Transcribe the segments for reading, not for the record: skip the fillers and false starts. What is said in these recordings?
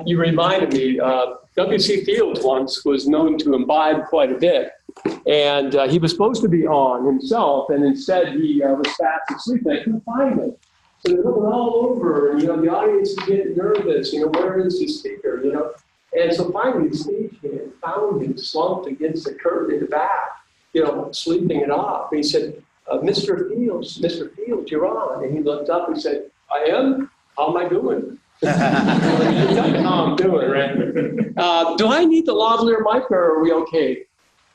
You reminded me, W.C. Fields once was known to imbibe quite a bit, and he was supposed to be on himself, and instead he was fast asleep, and I couldn't find him. So they're looking all over, and, the audience is getting nervous, where is the speaker, And so finally the stagehand found him slumped against the curtain in the back, sleeping it off. And he said, Mr. Fields, you're on. And he looked up and said, I am? How am I doing? How I'm doing, right? Do I need the lavalier mic, or are we okay?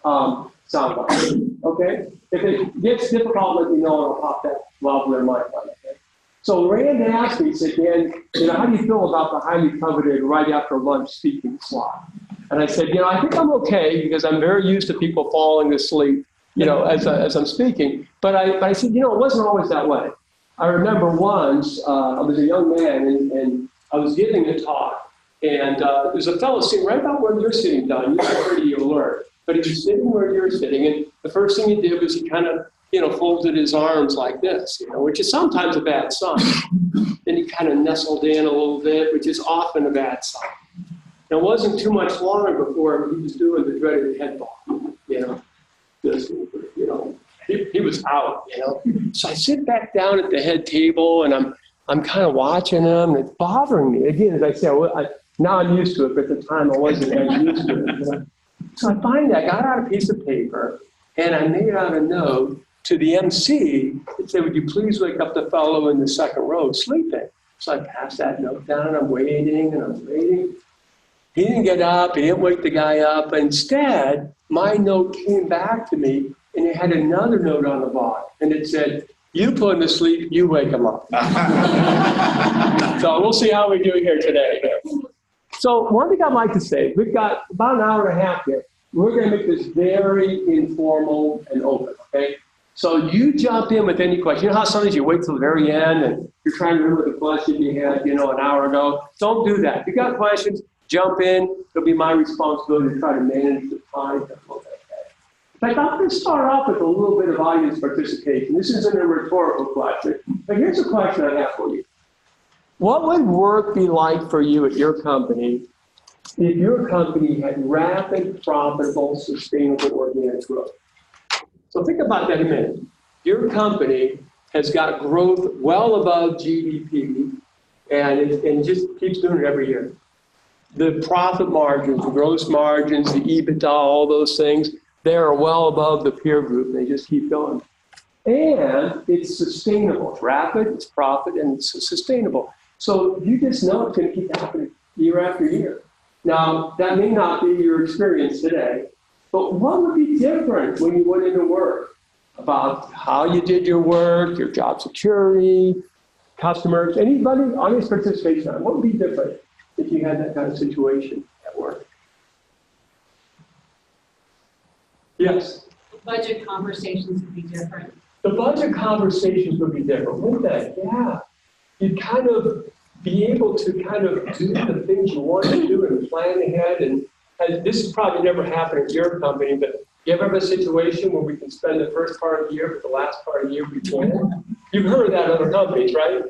Sound mic. Okay? If it gets difficult, let me know, and I'll pop that lavalier mic on. Okay? So Rand asked me, he said, Dan, how do you feel about the highly coveted right after lunch speaking slot? And I said, I think I'm okay, because I'm very used to people falling asleep, as I'm speaking. But I said, it wasn't always that way. I remember once, I was a young man, and I was giving a talk, and there's a fellow sitting right about where you're sitting, Don. You're pretty alert. But he was sitting where you're sitting, and the first thing he did was he kind of, folded his arms like this, which is sometimes a bad sign. Then he kind of nestled in a little bit, which is often a bad sign. It wasn't too much longer before he was doing the dreaded head bob, he was out, So I sit back down at the head table, and I'm kind of watching him, and it's bothering me. Again, as I said, now I'm used to it, but at the time I wasn't as used to it. So I finally, I got out a piece of paper, and I made out a note to the MC that said, would you please wake up the fellow in the second row sleeping? So I passed that note down, and I'm waiting, and I'm waiting. He didn't get up, he didn't wake the guy up. Instead, my note came back to me, and it had another note on the bottom, and it said, you put him to sleep, you wake him up. So we'll see how we do here today. So one thing I'd like to say, we've got about an hour and a half here. We're going to make this very informal and open, okay? So you jump in with any question. How sometimes you wait till the very end and you're trying to remember the question you had, an hour ago. Don't do that. If you got questions, jump in. It'll be my responsibility to try to manage the time. But I'm going to start off with a little bit of audience participation. This isn't a rhetorical question, but here's a question I have for you. What would work be like for you at your company if your company had rapid, profitable, sustainable organic growth? So think about that a minute. Your company has got growth well above GDP, and it just keeps doing it every year. The profit margins, the gross margins, the EBITDA, all those things, they are well above the peer group. They just keep going. And it's sustainable. It's rapid, it's profit, and it's sustainable. So you just know it's going to keep happening year after year. Now, that may not be your experience today, but what would be different when you went into work about how you did your work, your job security, customers, anybody, audience participation? What would be different if you had that kind of situation at work? Yes? The budget conversations would be different. The budget conversations would be different, wouldn't they? Yeah. You'd kind of be able to kind of do the things you want to do and plan ahead. And this has probably never happened at your company, but you ever have a situation where we can spend the first part of the year, but the last part of the year we plan? You've heard of that in other companies, right?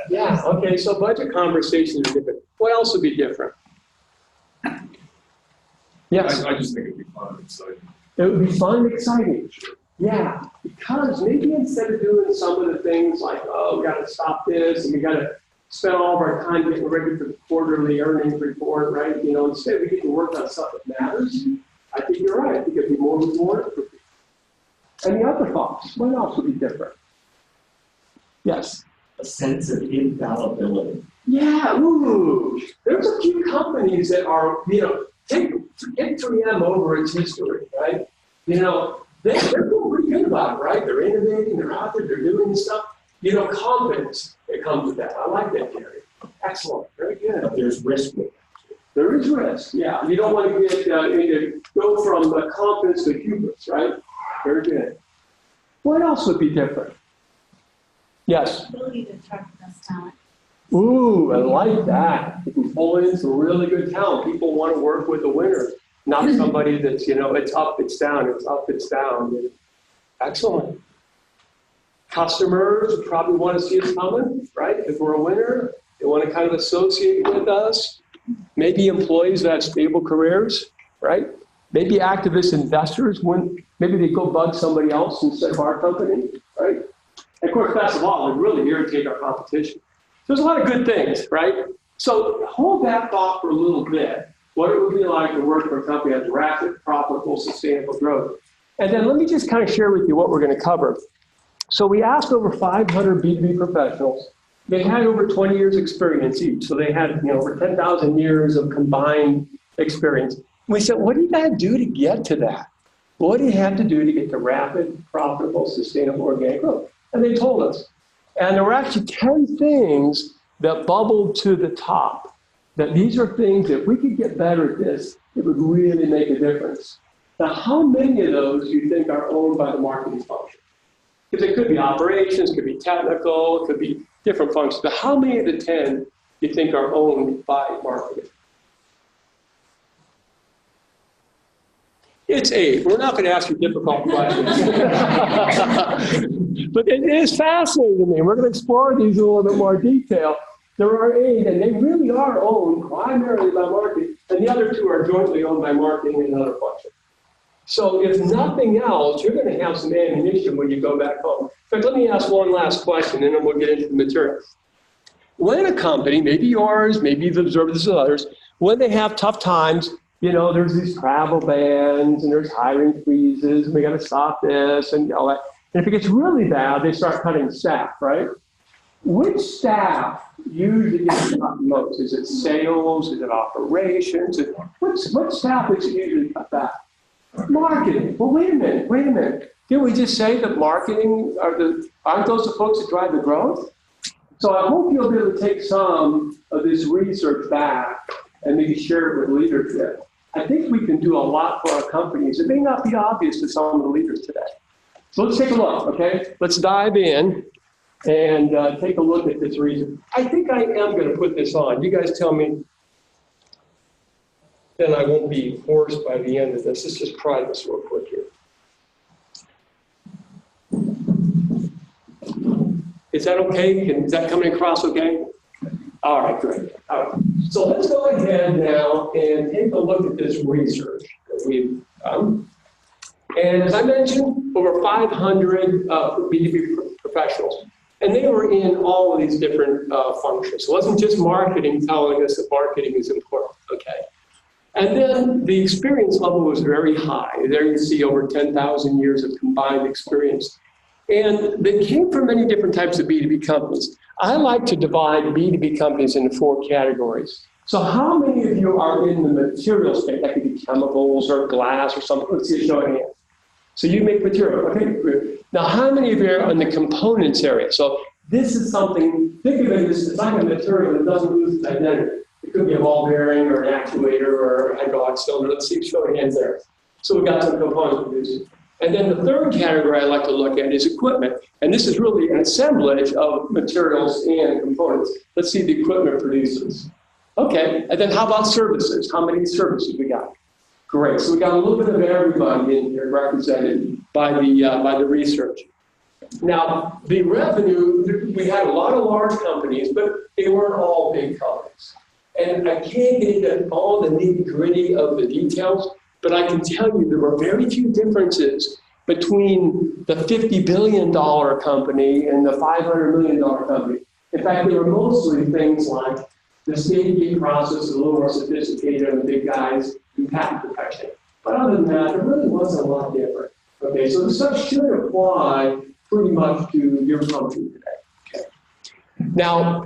Yeah, okay, so budget conversations are different. What else would be different? Yes? I just think it'd be fun and exciting. It would be fun and exciting. Yeah, because maybe instead of doing some of the things like, oh, we got to stop this, and we got to spend all of our time getting ready for the quarterly earnings report, right? Instead we get to work on stuff that matters. I think you're right. I think it'd be more rewarding for people. And the other thoughts, what else would be different? Yes? A sense of infallibility. Yeah, ooh. There's a few companies that are, forget 3M over its history, right? They're doing pretty good about it, right? They're innovating, they're out there, they're doing stuff. Confidence that comes with that. I like that, Gary. Excellent, very good. But there's risk with it. There is risk, yeah. You don't want to get go from confidence to hubris, right? Very good. What else would be different? Yes? Ability to attract the best talent. Ooh, I like that. You can pull in some really good talent. People want to work with a winner, not somebody that's, it's up, it's down, it's up, it's down. Excellent. Customers probably want to see us coming, right? If we're a winner, they want to kind of want to associate with us. Maybe employees that have stable careers, right? Maybe activist investors, maybe they go bug somebody else instead of our company, right? And of course, best of all, we really irritate our competition. There's a lot of good things, right? So hold that thought for a little bit. What it would be like to work for a company that has rapid, profitable, sustainable growth. And then let me just kind of share with you what we're going to cover. So we asked over 500 B2B professionals. They had over 20 years experience each. So they had, over 10,000 years of combined experience. We said, what do you got to do to get to that? What do you have to do to get to rapid, profitable, sustainable organic growth? And they told us. And there were actually 10 things that bubbled to the top. That these are things, if we could get better at this, it would really make a difference. Now, how many of those do you think are owned by the marketing function? Because it could be operations, it could be technical, it could be different functions. But how many of the 10 do you think are owned by marketing? It's 8. We're not going to ask you difficult questions. But it is fascinating to me. We're going to explore these in a little bit more detail. There are 8, and they really are owned primarily by marketing, and the other 2 are jointly owned by marketing and other functions. So if nothing else, you're going to have some ammunition when you go back home. In fact, let me ask one last question, and then we'll get into the material. When a company, maybe yours, maybe you've observed this with others, when they have tough times, there's these travel bans, and there's hiring freezes, and we got to stop this, and all that. And if it gets really bad, they start cutting staff, right? Which staff usually gets cut most? Is it sales? Is it operations? What staff is usually cut back? Marketing. Well, wait a minute. Didn't we just say that marketing aren't those the folks that drive the growth? So I hope you'll be able to take some of this research back and maybe share it with leadership. I think we can do a lot for our companies. It may not be obvious to some of the leaders today. So let's take a look, okay? Let's dive in and take a look at this reason. I think I am going to put this on. You guys tell me, then I won't be hoarse by the end of this. Let's just try this real quick here. Is that okay? Is that coming across okay? All right, great. All right. So let's go ahead now and take a look at this research that we've done. And as I mentioned, over 500 B2B professionals. And they were in all of these different functions. It wasn't just marketing telling us that marketing is important, okay? And then the experience level was very high. There you see over 10,000 years of combined experience. And they came from many different types of B2B companies. I like to divide B2B companies into 4 categories. So how many of you are in the material space? That could be chemicals or glass or something. Let's see a show of hands. So you make material, okay, good. Now how many of you are in the components area? So this is something, think of it as it's like a material that doesn't lose its identity. It could be a ball bearing or an actuator or a hydraulic cylinder. Let's see, show of hands there. So we've got some components producers. And then the third category I like to look at is equipment. And this is really an assemblage of materials and components. Let's see the equipment producers. Okay, and then how about services? How many services we got? Great, so we got a little bit of everybody in here represented by the research. Now, the revenue, we had a lot of large companies, but they weren't all big companies. And I can't get into all the nitty-gritty of the details, but I can tell you there were very few differences between the $50 billion company and the $500 million company. In fact, they were mostly things like the stage gate process is a little more sophisticated on the big guys and patent protection. But other than that, there really wasn't a lot different. Okay, so this stuff should apply pretty much to your company today. Okay. Now,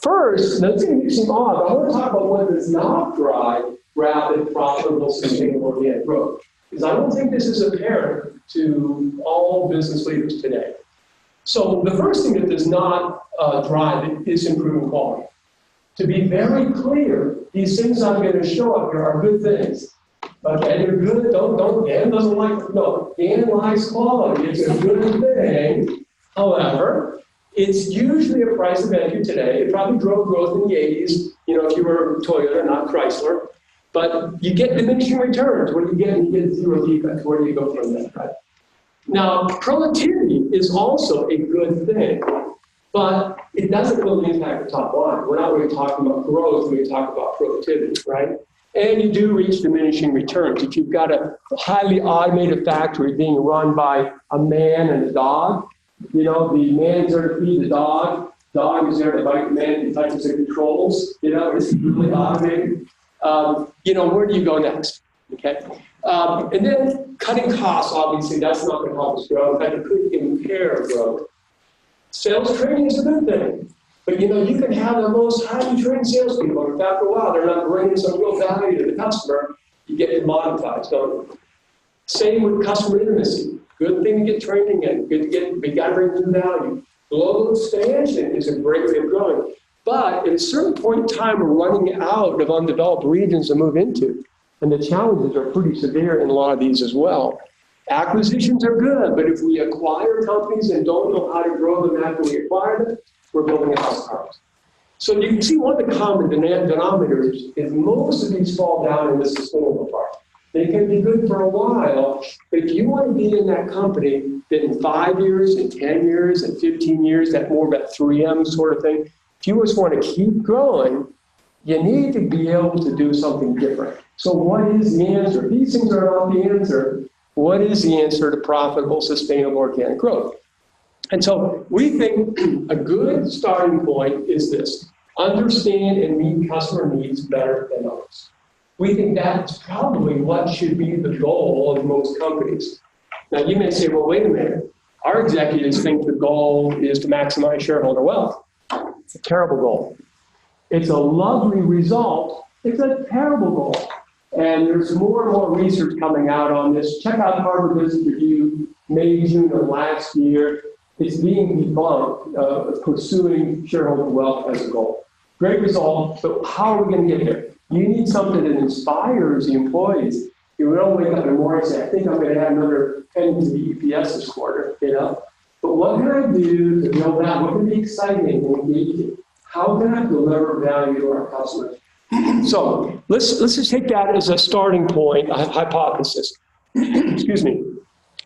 first, that's going to seem odd, but I want to talk about what does not drive rapid, profitable, sustainable organic growth. Because I don't think this is apparent to all business leaders today. So the first thing that does not drive it is improving quality. To be very clear, these things I'm going to show up here are good things. Okay, they're good. Dan doesn't like, no, Dan likes quality. It's a good thing. However, it's usually a price of entry today. It probably drove growth in the 80s, if you were Toyota, not Chrysler. But you get diminishing returns. What do you get? You get zero defects. Where do you go from that, right? Now, productivity is also a good thing. but it doesn't really impact the top line. We're not really talking about growth when we talk about productivity, right? And you do reach diminishing returns. If you've got a highly automated factory being run by a man and a dog, the man's there to feed the dog is there to bite the man and touches the controls, it's really automated. Where do you go next? Okay. And then cutting costs, obviously, that's not going to help us grow. In fact, it could impair growth. Sales training is a good thing. But, you can have the most highly trained salespeople. And after a while, they're not bringing some real value to the customer. You get commoditized, don't you? Same with customer intimacy. Good thing to get training in. We got to bring new value. Global expansion is a great way of growing. But at a certain point in time, we're running out of undeveloped regions to move into. And the challenges are pretty severe in a lot of these as well. Acquisitions are good, but if we acquire companies and don't know how to grow them after we acquire them, we're building a house of cards. So you can see one of the common denominators is most of these fall down in the sustainable part. They can be good for a while, but if you want to be in that company that in 5 years, in 10 years, in 15 years, that more of that 3M sort of thing, if you just want to keep growing, you need to be able to do something different. So what is the answer? These things are not the answer. What is the answer to profitable, sustainable, organic growth? And so we think a good starting point is this: understand and meet customer needs better than others. We think that's probably what should be the goal of most companies. Now you may say, well, wait a minute. Our executives think the goal is to maximize shareholder wealth. It's a terrible goal. It's a lovely result. It's a terrible goal. And there's more and more research coming out on this. Check out Harvard Business Review, May, June of last year. It's being debunked, pursuing shareholder wealth as a goal. Great result, but how are we going to get there? You need something that inspires the employees. You don't wake up in the morning and say, I think I'm going to have another penny to the EPS this quarter, But what can I do to build that? What can be exciting and engaging? How can I deliver value to our customers? So let's just take that as a starting point, a hypothesis. Excuse me.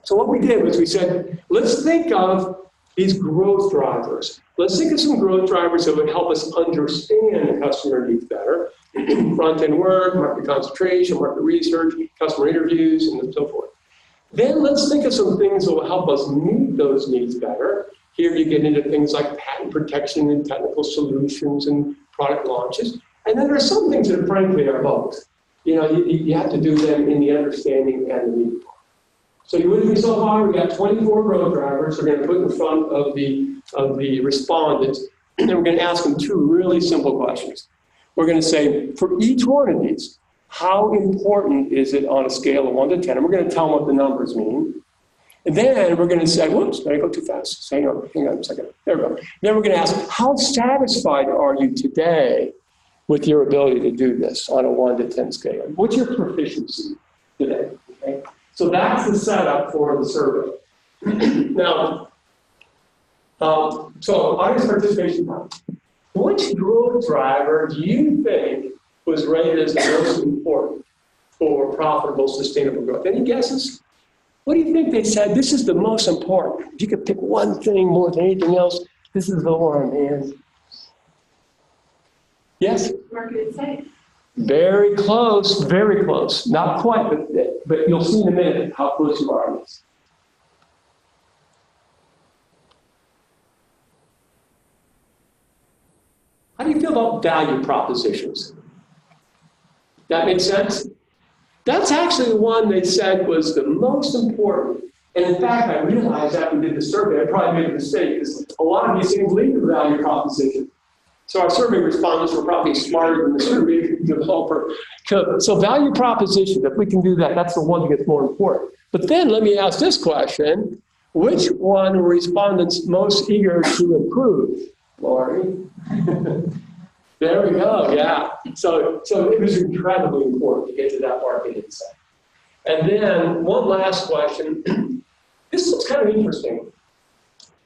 So what we did was we said, let's think of these growth drivers. Let's think of some growth drivers that would help us understand the customer needs better. Front-end work, market concentration, market research, customer interviews, and so forth. Then let's think of some things that will help us meet those needs better. Here you get into things like patent protection and technical solutions and product launches. And then there's some things that frankly are both. You have to do them in the understanding and the need. So you with me so far? We got 24 growth drivers we're going to put in front of the respondents, and we're going to ask them two really simple questions. We're going to say, for each one of these, how important is it on a scale of 1 to 10? And we're going to tell them what the numbers mean. And then we're going to say, whoops, did I go too fast? Hang on a second. There we go. Then we're going to ask, how satisfied are you today with your ability to do this on a 1 to 10 scale? What's your proficiency today? Okay? So that's the setup for the survey. Now, so audience participation time. Which growth driver do you think was rated as the most important for profitable, sustainable growth? Any guesses? What do you think they said? This is the most important. If you could pick one thing more than anything else, this is the one, man. Yes? Market safe. Very close, very close. Not quite, but you'll see in a minute how close you are on this. How do you feel about value propositions? That makes sense? That's actually the one they said was the most important. And in fact, I realized after we did the survey, I probably made a mistake because a lot of these things lead to value proposition. So our survey respondents were probably smarter than the survey developer. So value proposition, if we can do that, that's the one that gets more important. But then let me ask this question. Which one were respondents most eager to improve? Lori? There we go, yeah. So it was incredibly important to get to that market insight. And then one last question. This is kind of interesting.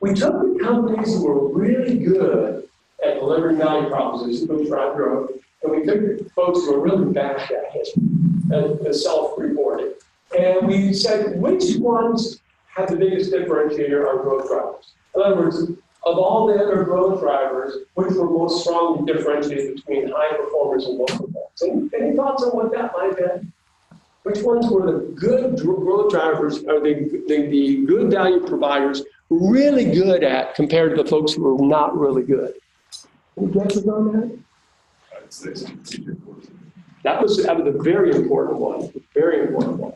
We took the companies who were really good at delivering value propositions, which drive growth, and we took the folks who were really bad at it, as self-reported. And we said, which ones have the biggest differentiator on growth drivers? In other words, of all the other growth drivers, which were most strongly differentiated between high performers and low performers? Any thoughts on what that might be? Which ones were the good growth drivers, or the good value providers really good at compared to the folks who were not really good? Any guesses on that? I'd say strategic forces. That was a very important one, very important one.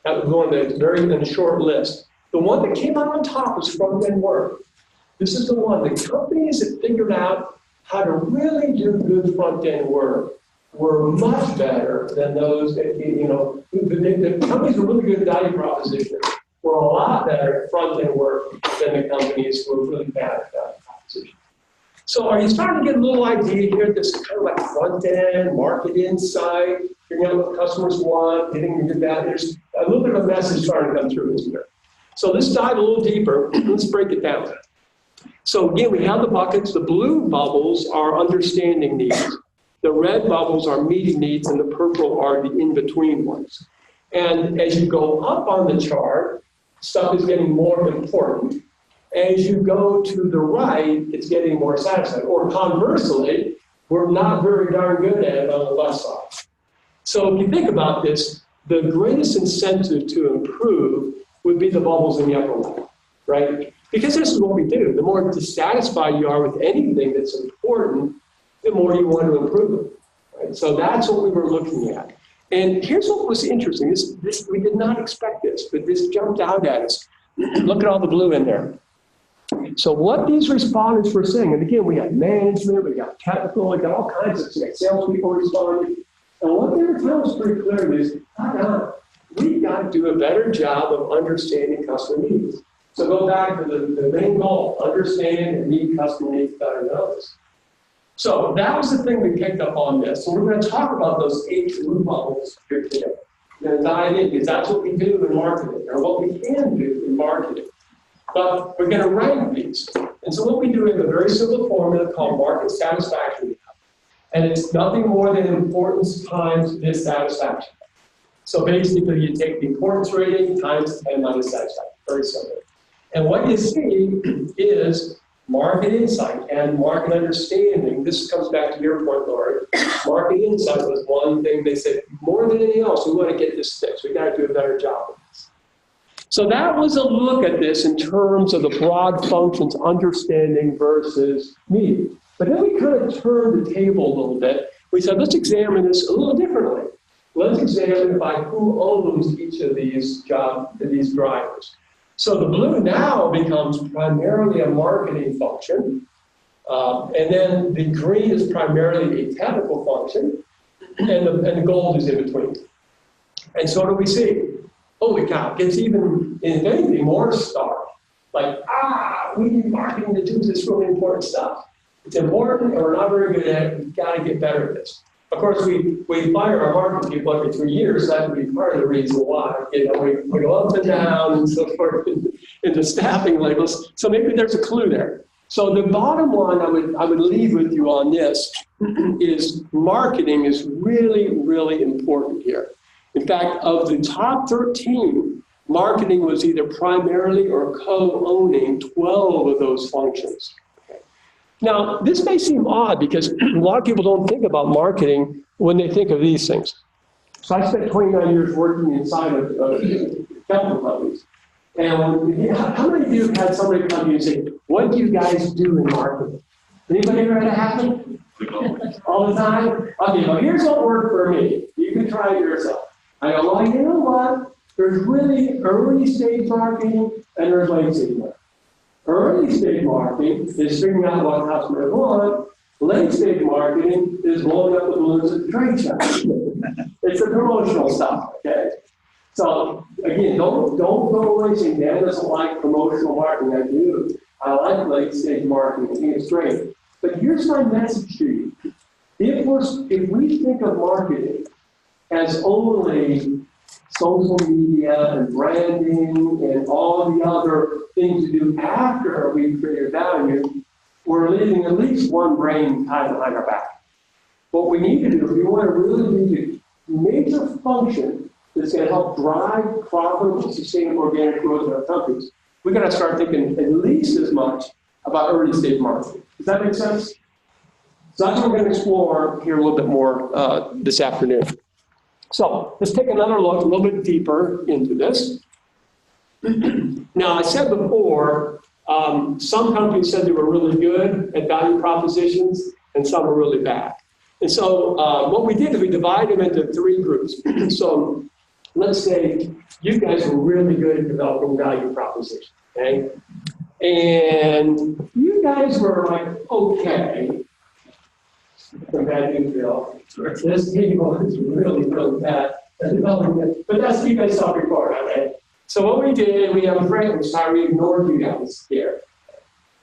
That was one that's very in a short list. The one that came out on top was front-end work. This is the one, the companies that figured out how to really do good front-end work were much better than those that, the companies with really good value proposition were a lot better at front-end work than the companies who were really bad at value proposition. So are you starting to get a little idea here? This is kind of like front-end, market insight, figuring out what customers want, getting good value. There's a little bit of a message starting to come through, isn't there? So let's dive a little deeper. Let's break it down. So again, we have the buckets. The blue bubbles are understanding needs. The red bubbles are meeting needs, and the purple are the in-between ones. And as you go up on the chart, stuff is getting more important. As you go to the right, it's getting more satisfying. Or conversely, we're not very darn good at it on the left side. So if you think about this, the greatest incentive to improve would be the bubbles in the upper left, right? Because this is what we do. The more dissatisfied you are with anything that's important, the more you want to improve it, right? So that's what we were looking at. And here's what was interesting. This we did not expect this, but this jumped out at us. Look at all the blue in there. So what these respondents were saying, and again, we got management, we got technical, we got all kinds of things, salespeople responding. And what they were telling us pretty clearly is, we've got to do a better job of understanding customer needs. So go back to the main goal, understand and meet customer needs better than others. So that was the thing we picked up on this. So we're going to talk about those 8 blue bubbles here today. We're going to dive in because that's what we do in marketing, or what we can do in marketing. But we're going to rank these. And so what we do is a very simple formula called market satisfaction. And it's nothing more than importance times dissatisfaction. So basically you take the importance rating times 10 minus satisfaction. Very simple. And what you see is market insight and market understanding. This comes back to your point, Lori. Market insight was one thing they said, more than anything else, we want to get this fixed. We got to do a better job of this. So that was a look at this in terms of the broad functions, understanding versus need. But then we kind of turned the table a little bit. We said, let's examine this a little differently. Let's examine by who owns each of these drivers. So the blue now becomes primarily a marketing function. And then the green is primarily a technical function. And the gold is in between. And so what do we see? Holy cow, it gets even, if anything, more stark. Like, we need marketing to do this really important stuff. It's important, and we're not very good at it. We've got to get better at this. Of course, we fire our marketing people every 3 years. That would be part of the reason why. We go up and down and so forth into staffing labels. So maybe there's a clue there. So the bottom line I would leave with you on this is marketing is really, really important here. In fact, of the top 13, marketing was either primarily or co-owning 12 of those functions. Now, this may seem odd because a lot of people don't think about marketing when they think of these things. So I spent 29 years working inside of chemical companies. And how many of you have had somebody come to you and say, what do you guys do in marketing? Anybody ever had it happen? All the time? Okay, well, here's what worked for me. You can try it yourself. I go, well, you know what? There's really early stage marketing and there's late stage marketing. Early stage marketing is figuring out what customers want. Late stage marketing is blowing up the balloons at the trade show. It's the promotional stuff, okay? So again, don't go away saying Dan doesn't like promotional marketing. I do. I like late stage marketing. I think it's great. But here's my message to you. If we think of marketing as only social media and branding and all the other things to do after we create value, we're leaving at least one brain tied behind our back. What we need to do, if we want to really be a major function that's going to help drive profitable, sustainable organic growth in our companies, we've got to start thinking at least as much about early stage marketing. Does that make sense? So that's what we're going to explore here a little bit more this afternoon. So let's take another look a little bit deeper into this. Now, I said before, some companies said they were really good at value propositions and some were really bad. And so what we did is we divided them into 3 groups. So let's say you guys were really good at developing value propositions, okay? And you guys were like, okay, from bad news, Bill. This people is really, really bad at developing it. But that's you guys saw before, right? So what we did, we have a framework, sorry, we ignored you guys here.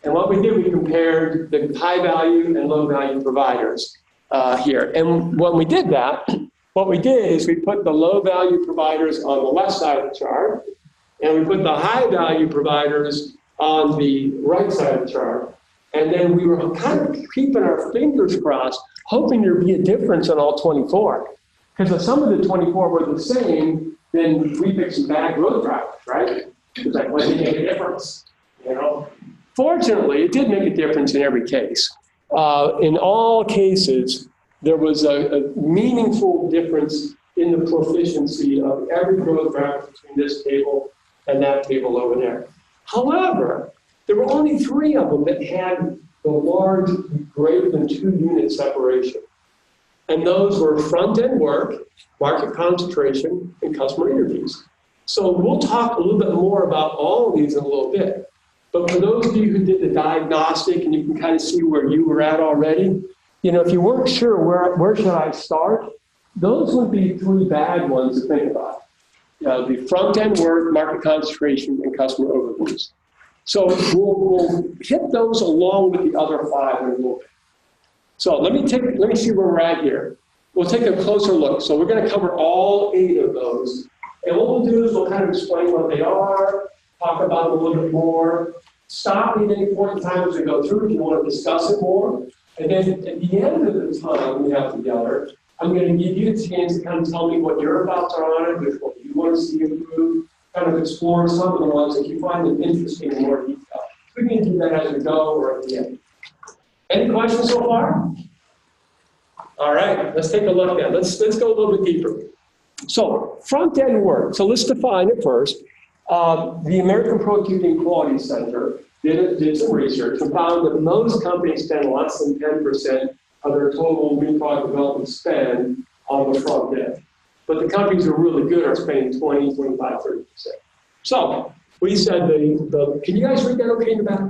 And what we did, we compared the high value and low value providers here. And when we did that, what we did is we put the low value providers on the left side of the chart, and we put the high value providers on the right side of the chart. And then we were kind of keeping our fingers crossed, hoping there'd be a difference in all 24. Because if some of the 24 were the same, then we picked some bad growth drivers, right? It's like, well, it didn't make a difference, you know? Fortunately, it did make a difference in every case. In all cases, there was a meaningful difference in the proficiency of every growth driver between this table and that table over there. However, there were only 3 of them that had the large greater than 2 unit separation. And those were front-end work, market concentration, and customer interviews. So we'll talk a little bit more about all of these in a little bit. But for those of you who did the diagnostic and you can kind of see where you were at already, you know, if you weren't sure where should I start, those would be 3 bad ones to think about. The front-end work, market concentration, and customer overviews. So we'll hit those along with the other 5 in a little bit. So let me see where we're at here. We'll take a closer look. So we're going to cover all 8 of those. And what we'll do is we'll kind of explain what they are, talk about them a little bit more, stop at any point in time as we go through if you want to discuss it more. And then at the end of the time we have together, I'm going to give you a chance to kind of tell me what your thoughts are on it, with what you want to see improve, kind of explore some of the ones that you find them interesting in more detail. We can do that as we go or at the end. Any questions so far? All right, let's take a look at it. Let's go a little bit deeper. So front-end work. So let's define it first. The American Protein Quality Center did some research and found that most companies spend less than 10% of their total new product development spend on the front end. But the companies who are really good are spending 20, 25, 30%. So we said can you guys read that okay in the back?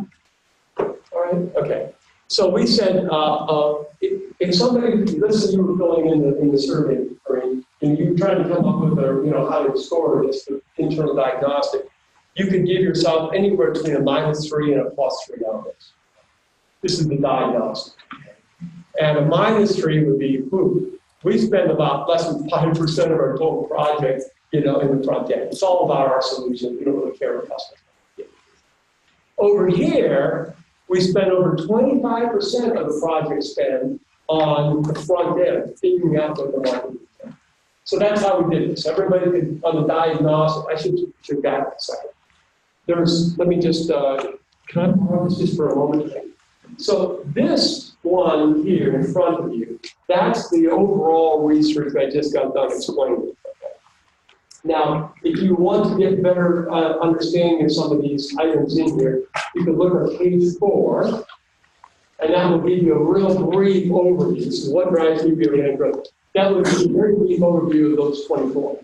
All right, okay. So we said, if somebody, let's say you were filling in the survey, right, and you're trying to come up with how to score this internal diagnostic, you could give yourself anywhere between a -3 and a +3 on this. This is the diagnostic. And a -3 would be, we spend about less than 5% of our total project, in the front end. It's all about our solution. We don't really care what customers get. Over here, we spend over 25% of the project spend on the front end, figuring out what the market is. So that's how we did this. Everybody could, on the diagnostic, I should back a second. Let me just, can I pause just for a moment? So this one here in front of you, that's the overall research I just got done explaining. Now, if you want to get better understanding of some of these items in here, you can look at page 4, and that will give you a real brief overview. So what drives you really growth? That would be a very brief overview of those 24.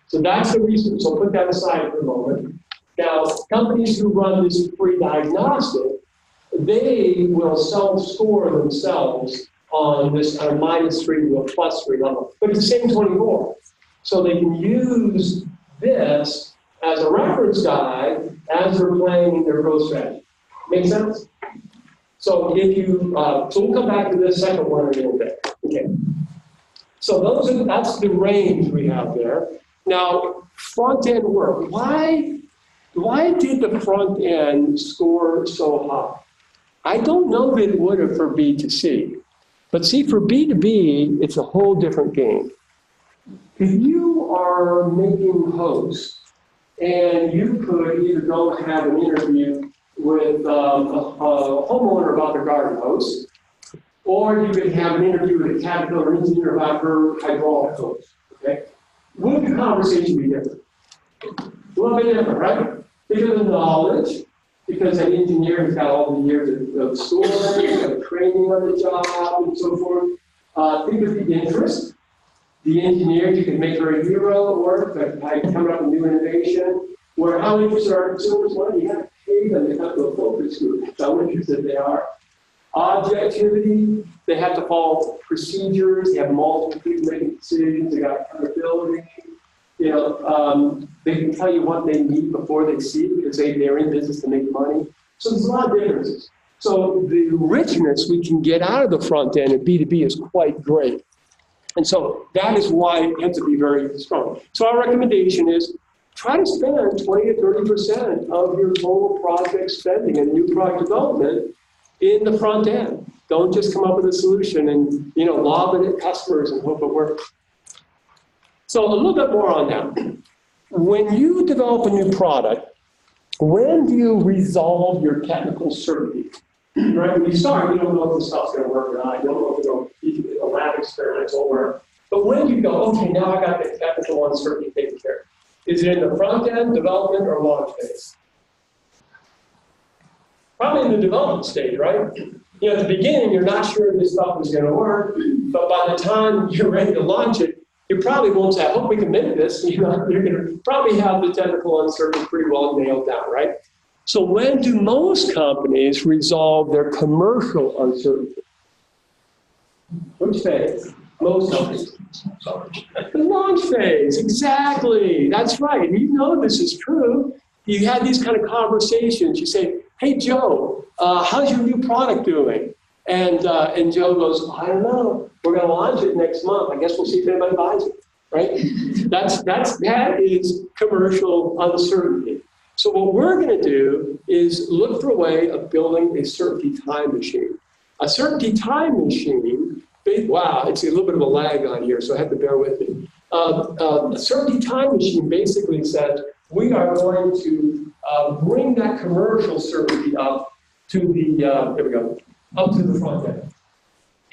So that's the research. So put that aside for a moment. Now, companies who run this free diagnostic, they will self-score themselves on this -3 to a +3 level, but it's the same 24. So they can use this as a reference guide as they're planning their growth strategy. Make sense? So so we'll come back to this second one in a little bit. Okay. So that's the range we have there. Now, front-end work. Why did the front end score so high? I don't know that it would have for B2C, but see, for B2B, it's a whole different game. If you are making hosts and you could either go have an interview with a homeowner about their garden hose, or you could have an interview with a Caterpillar engineer about her hydraulic hose. Okay, would the conversation be different? A little bit different, right? Because of the knowledge, because an engineer has got all the years of schooling, of training on the job, and so forth. Think of the interest. The engineer, you can make her a hero at work, by coming up with new innovation. Where how interested are consumers? Well, you have to pay them to come to a focus group. That's how interested they are. Objectivity, they have to follow procedures. They have multiple people making decisions. They got accountability. You know, they can tell you what they need before they see it because they're in business to make money. So there's a lot of differences. So the richness we can get out of the front end of B2B is quite great. And so that is why it ends to be very strong. So our recommendation is try to spend 20 to 30% of your total project spending and new product development in the front end. Don't just come up with a solution and, you know, lob it at customers and hope it works. So a little bit more on that. When you develop a new product, when do you resolve your technical certainty? Right? When you start, you don't know if the stuff's going to work or not. You don't know if it's going to a lab experiments will work. But when you go, okay, now I got the technical uncertainty taken care of. Is it in the front end, development, or launch phase? Probably in the development stage, right? You know, at the beginning, you're not sure if this stuff is going to work, but by the time you're ready to launch it, you probably won't say, I hope we can make this. You know, you're going to probably have the technical uncertainty pretty well nailed down, right? So when do most companies resolve their commercial uncertainty? Which phase? Most companies. The launch phase, exactly. That's right. You know this is true. You had these kind of conversations. You say, hey, Joe, how's your new product doing? And Joe goes, I don't know. We're going to launch it next month. I guess we'll see if anybody buys it, right? That is commercial uncertainty. So what we're going to do is look for a way of building a certainty time machine. A certainty time machine, wow, it's a little bit of a lag on here, so I have to bear with me. A certainty time machine basically says we are going to bring that commercial certainty up to the, there we go, up to the front end.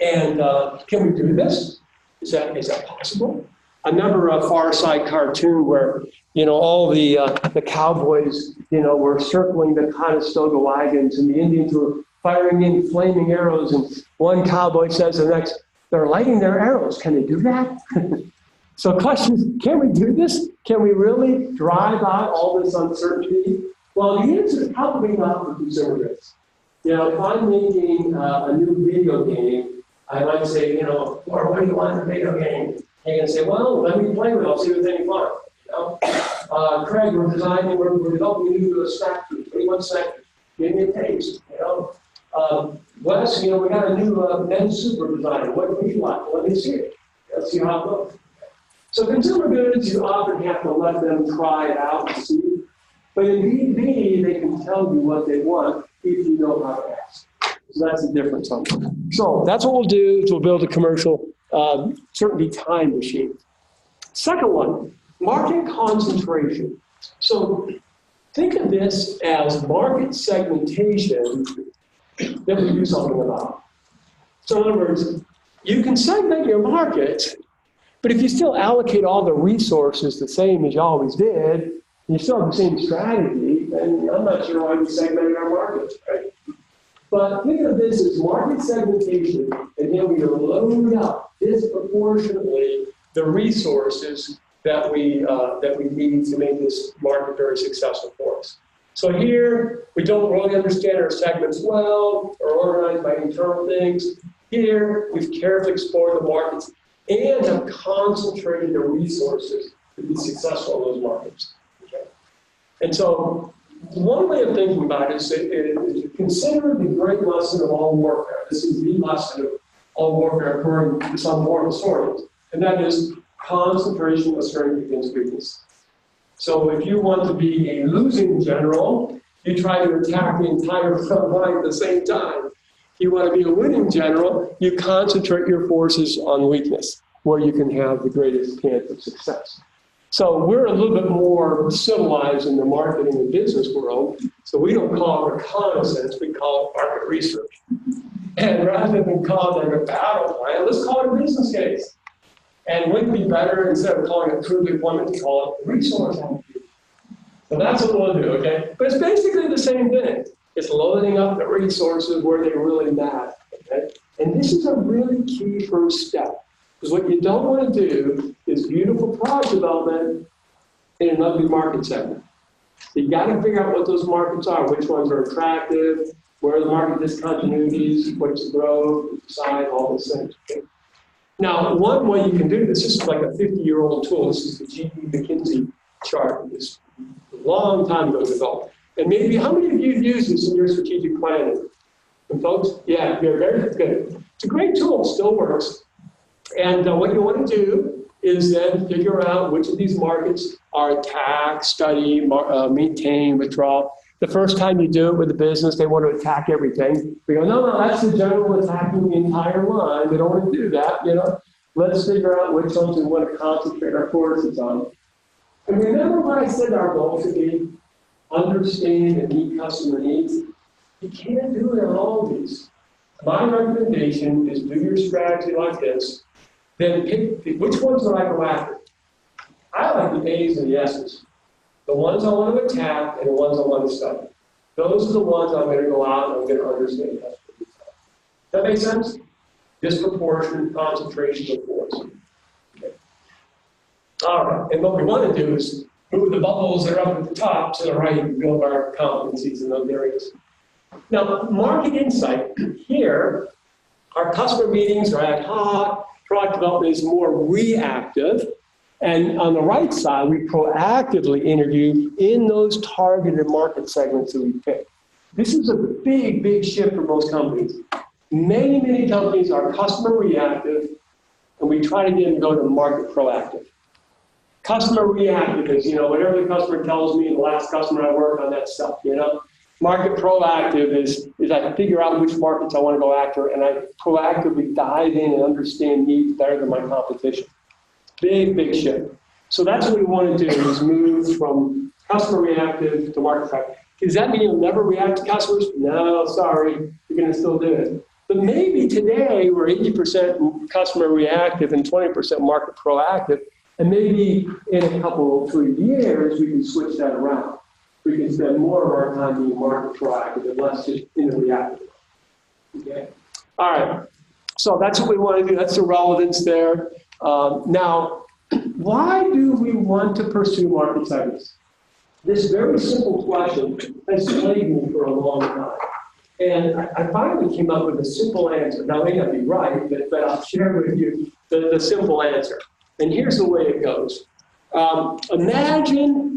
And can we do this? Is that possible? I remember a Far Side cartoon where, you know, all the cowboys, you know, were circling the Conestoga wagons and the Indians were firing in flaming arrows. And one cowboy says to the next, they're lighting their arrows. Can they do that? So question is, can we do this? Can we really drive out all this uncertainty? Well, the answer is probably not for consumer goods. You know, if I'm making a new video game, I might say, you know, or what do you want in a video game? And you're going to say, well, let me play with it. I'll see if it's any fun. You know? Craig, we're developing a new snack food. What do you want snack food? Give me a taste. You know? Wes, you know, we got a new men's super designer. What do you want? Let me see it. Let's see how it looks. So consumer goods, you often have to let them try it out and see. But in B2B, they can tell you what they want if you know how to ask. So that's the difference on that. So that's what we'll do is we'll build a commercial certainty time machine. Second one, market concentration. So think of this as market segmentation that we do something about. So in other words, you can segment your market, but if you still allocate all the resources the same as you always did, and you still have the same strategy, then I'm not sure why we segmented our markets, right? But think of this as market segmentation, and then we load up disproportionately the resources that we need to make this market very successful for us. So here, we don't really understand our segments well, or organized by internal things. Here, we've carefully explored the markets and have concentrated the resources to be successful in those markets. Okay? And so, one way of thinking about it is to consider the great lesson of all warfare. This is the lesson of all warfare according to some moral historians, and that is concentration of strength against weakness. So if you want to be a losing general, you try to attack the entire front line at the same time. If you want to be a winning general, you concentrate your forces on weakness, where you can have the greatest chance of success. So we're a little bit more civilized in the marketing and business world. So we don't call it reconnaissance, we call it market research. And rather than call it a battle plan, let's call it a business case. And wouldn't it be better, instead of calling it true deployment, to call it resource allocation? So that's what we'll do, okay? But it's basically the same thing. It's loading up the resources where they really matter, okay? And this is a really key first step. Because what you don't want to do is beautiful product development in an ugly market segment. So you got to figure out what those markets are, which ones are attractive, where are the market discontinuities, what's the growth, what's the size, all those things. Okay? Now, one way you can do this is like a 50-year-old tool. This is the GE McKinsey chart. This a long time ago developed. And maybe, how many of you have used this in your strategic planning? And folks, yeah, you're very good. It's a great tool, it still works. And what you want to do is then figure out which of these markets are attack, study, maintain, withdraw. The first time you do it with a business, they want to attack everything. We go, no, that's the general attacking the entire line. We don't want to do that, you know. Let's figure out which ones we want to concentrate our forces on. And remember when I said our goal should be understand and meet customer needs? You can't do it on all of these. My recommendation is do your strategy like this. Then pick which ones would I go after? I like the A's and the S's. The ones I want to attack and the ones I want to study. Those are the ones I'm going to go out and I'm going to understand customer needs. Does that make sense? Disproportionate concentration of force. Okay. All right, and what we want to do is move the bubbles that are up at the top to the right and build our competencies in those areas. Now, market insight here, our customer meetings are ad hoc. Product development is more reactive. And on the right side, we proactively interview in those targeted market segments that we pick. This is a big, big shift for most companies. Many, many companies are customer reactive, and we try to get them to go to market proactive. Customer reactive is, you know, whatever the customer tells me, the last customer I work on, that stuff, you know. Market proactive is I figure out which markets I want to go after, and I proactively dive in and understand needs better than my competition. Big, big shift. So that's what we want to do, is move from customer reactive to market proactive. Does that mean you'll never react to customers? No, sorry, you're going to still do it. But maybe today we're 80% customer reactive and 20% market proactive, and maybe in a couple, 3 years, we can switch that around. We can spend more of our time being market proactive and less just in the reactive. Okay. All right. So that's what we want to do. That's the relevance there. Now, why do we want to pursue market segments? This very simple question has plagued me for a long time. And I finally came up with a simple answer. Now, it may not be right, but I'll share with you the simple answer. And here's the way it goes. Imagine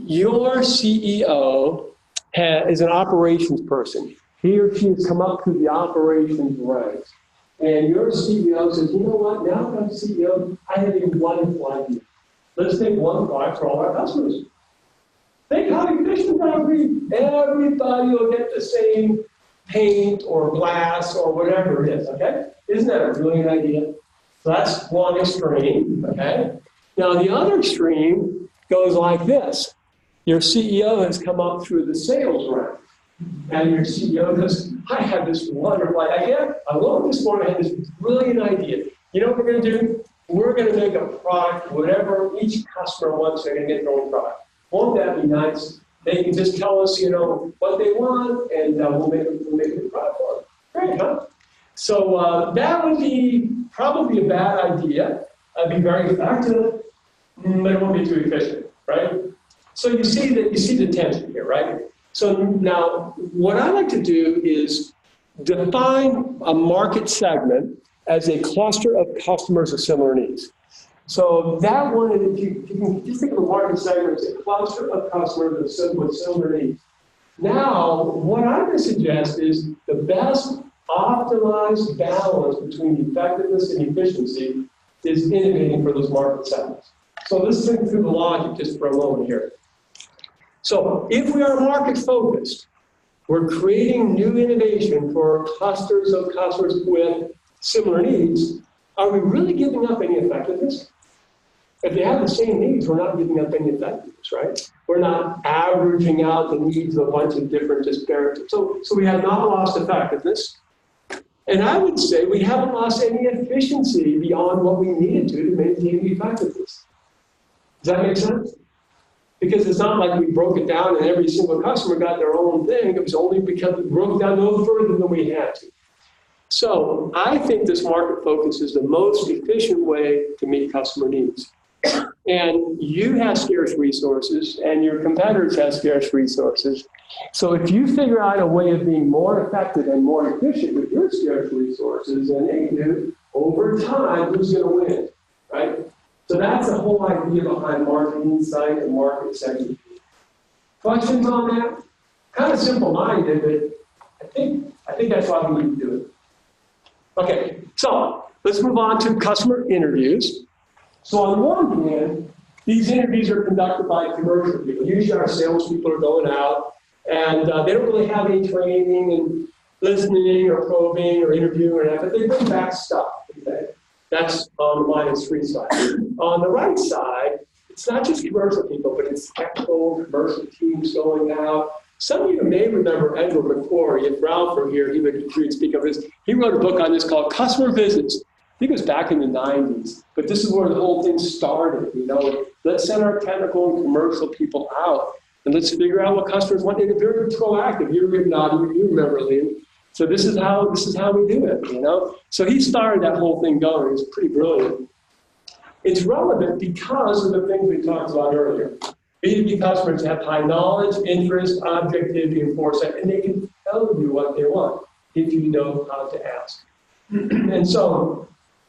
your CEO is an operations person. He or she has come up through the operations ranks. And your CEO says, you know what, now that I'm CEO, I have a wonderful idea. Let's make one product for all our customers. Think how efficient that would be. Everybody will get the same paint or glass or whatever it is, okay? Isn't that a brilliant idea? So that's one extreme, okay? Now the other extreme goes like this. Your CEO has come up through the sales rank. And your CEO goes, I have this wonderful idea. I woke this morning, I had this brilliant idea. You know what we're going to do? We're going to make a product, whatever each customer wants, they're going to get their own product. Won't that be nice? They can just tell us, you know, what they want, and we'll make a product for them. Great, huh? So that would be probably a bad idea. It'd be very effective, but it won't be too efficient, right? So you see the tension here, right? So now, what I like to do is define a market segment as a cluster of customers with similar needs. So that one, if you can just think of a market segment as a cluster of customers with similar needs. Now, what I'm going to suggest is the best optimized balance between effectiveness and efficiency is innovating for those market segments. So let's think through the logic just for a moment here. So if we are market focused, we're creating new innovation for clusters of customers with similar needs. Are we really giving up any effectiveness? If they have the same needs, we're not giving up any effectiveness, right? We're not averaging out the needs of a bunch of different disparities. So we have not lost effectiveness. And I would say we haven't lost any efficiency beyond what we needed to maintain the effectiveness. Does that make sense? Because it's not like we broke it down and every single customer got their own thing. It was only because we broke down no further than we had to. So I think this market focus is the most efficient way to meet customer needs. And you have scarce resources and your competitors have scarce resources. So if you figure out a way of being more effective and more efficient with your scarce resources than they do, over time, who's going to win, right? So that's the whole idea behind market insight and market segmentation. Questions on that? Kind of simple-minded, but I think that's why we need to do it. Okay, so let's move on to customer interviews. So on one hand, these interviews are conducted by commercial people. Usually our salespeople are going out, and they don't really have any training and listening or probing or interviewing or that, but they bring back stuff. Okay? That's on the -3 side. On the right side, it's not just commercial people, but it's technical commercial teams going out. Some of you may remember Edward McCory. If Ralph were here, he would speak of this. He wrote a book on this called Customer Visits. I think it was back in the 90s, but this is where the whole thing started. You know, let's send our technical and commercial people out, and let's figure out what customers want. They're very proactive. You remember, Liam. So this is how we do it. You know, so he started that whole thing going. It's pretty brilliant. It's relevant because of the things we talked about earlier. B2B customers have high knowledge, interest, objectivity, and foresight, and they can tell you what they want if you know how to ask. And so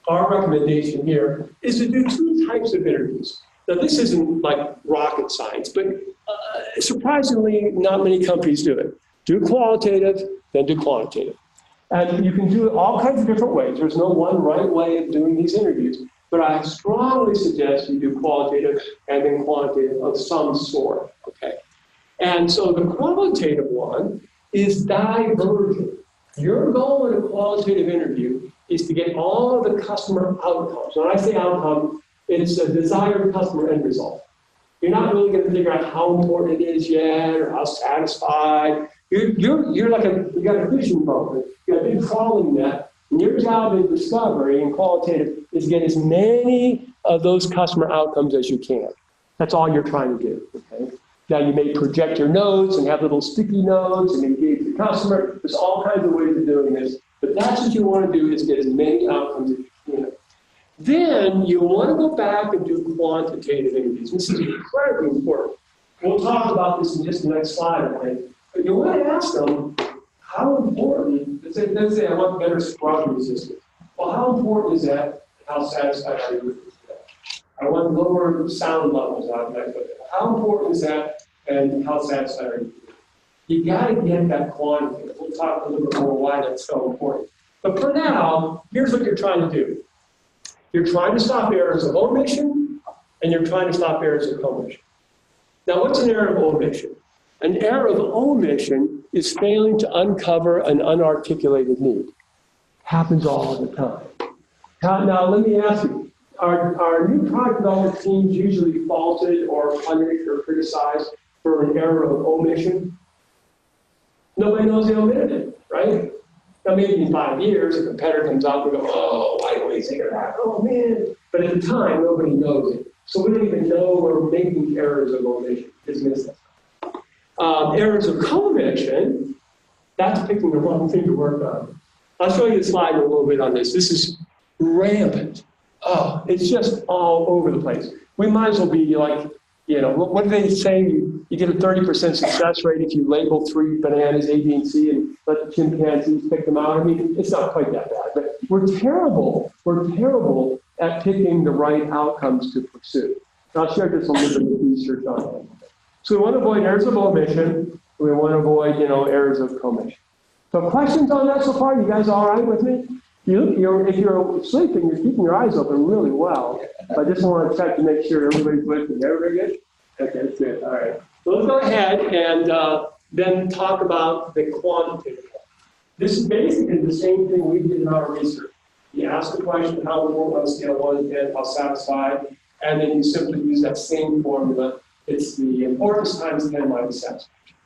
our recommendation here is to do 2 types of interviews. Now, this isn't like rocket science, but surprisingly, not many companies do it. Do qualitative, then do quantitative. And you can do it all kinds of different ways. There's no one right way of doing these interviews. But I strongly suggest you do qualitative and then quantitative of some sort, okay? And so the qualitative one is divergent. Your goal in a qualitative interview is to get all of the customer outcomes. When I say outcome, it's a desired customer end result. You're not really going to figure out how important it is yet or how satisfied. You're like you got a fishing boat. You got a big trawling net. And your job in discovery and qualitative is get as many of those customer outcomes as you can. That's all you're trying to do, okay? Now, you may project your notes and have little sticky notes and engage the customer. There's all kinds of ways of doing this, but that's what you want to do is get as many outcomes as you can. Then you want to go back and do quantitative interviews. This is incredibly important. We'll talk about this in just the next slide, I think. But you want to ask them, how important, let's say I want better scrub resistance. Well, how important is that? How satisfied are you with that? I want lower sound levels out of that. How important is that? And how satisfied are you? You got to get that quantity. We'll talk a little bit more why that's so important. But for now, here's what you're trying to do. You're trying to stop errors of omission, and you're trying to stop errors of commission. Now, what's an error of omission? An error of omission is failing to uncover an unarticulated need. Happens all the time. Now, let me ask you, are new product development teams usually faulted or punished or criticized for an error of omission? Nobody knows they omitted it, right? Now, maybe in 5 years, a competitor comes out and goes, oh, why do we think of that? Oh, man. But at the time, nobody knows it. So we don't even know we're making errors of omission. Dismiss that. Errors of commission, that's picking the wrong thing to work on. I'll show you the slide a little bit on this. This is rampant. Oh, it's just all over the place. We might as well be like, you know, what do they say? You get a 30% success rate if you label 3 bananas, A, B, and C, and let the chimpanzees pick them out. I mean, it's not quite that bad, but we're terrible at picking the right outcomes to pursue. And I'll share just a little bit of research on that. So we want to avoid errors of omission. We want to avoid, errors of commission. So questions on that so far? You guys all right with me? If you're sleeping, you're keeping your eyes open really well. I just want to check to make sure everybody's listening. Everybody good? Okay, that's good. All right. So let's go ahead and then talk about the quantitative. This is basically the same thing we did in our research. You ask the question, how important on a scale of 1 to 10, how satisfied, and then you simply use that same formula. It's the importance times 10 minus satisfaction.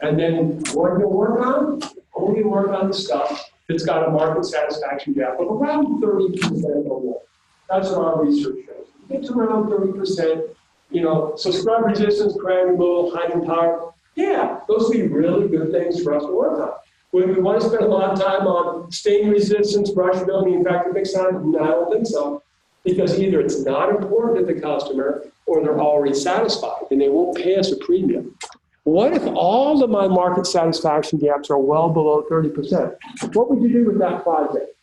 And then what you'll work on, only work on the stuff that's got a market satisfaction gap of around 30% or more. That's what our research shows. It's around 30%. You know, so scrub resistance, crash removal, hydrogen power, yeah, those would be really good things for us to work on. Would we want to spend a lot of time on stain resistance, brushability, and factor mix time? No, I don't think so. Because either it's not important to the customer or they're already satisfied and they won't pay us a premium. What if all of my market satisfaction gaps are well below 30%? What would you do with that project?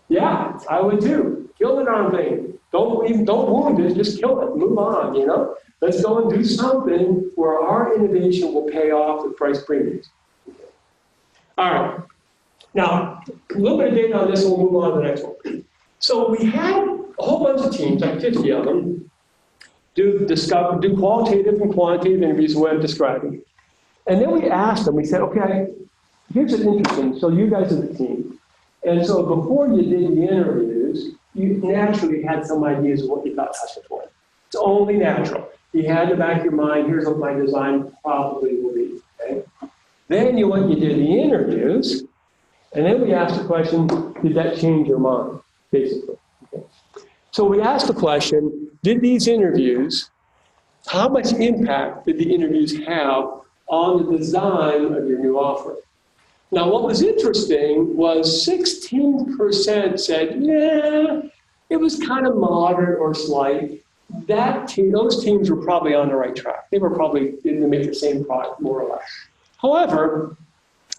Yeah, I would too. Kill the darn thing. Don't wound it, just kill it. Move on, you know? Let's go and do something where our innovation will pay off the price premiums. All right. Now, a little bit of data on this, and we'll move on to the next one. So we had a whole bunch of teams, like 50 of them, do qualitative and quantitative interviews, the way I'm describing. And then we asked them, we said, okay, here's an interesting, so you guys are the team. And so before you did the interviews, you naturally had some ideas of what you thought customers wanted. It's only natural. You had in the back of your mind, here's what my design probably will be, okay? Then you went and you did the interviews, and then we asked the question, did that change your mind, basically? Okay. So we asked the question, did these interviews, how much impact did the interviews have on the design of your new offering? Now, what was interesting was 16% said, yeah, it was kind of moderate or slight. Those teams were probably on the right track. They were probably going to make the same product, more or less. However,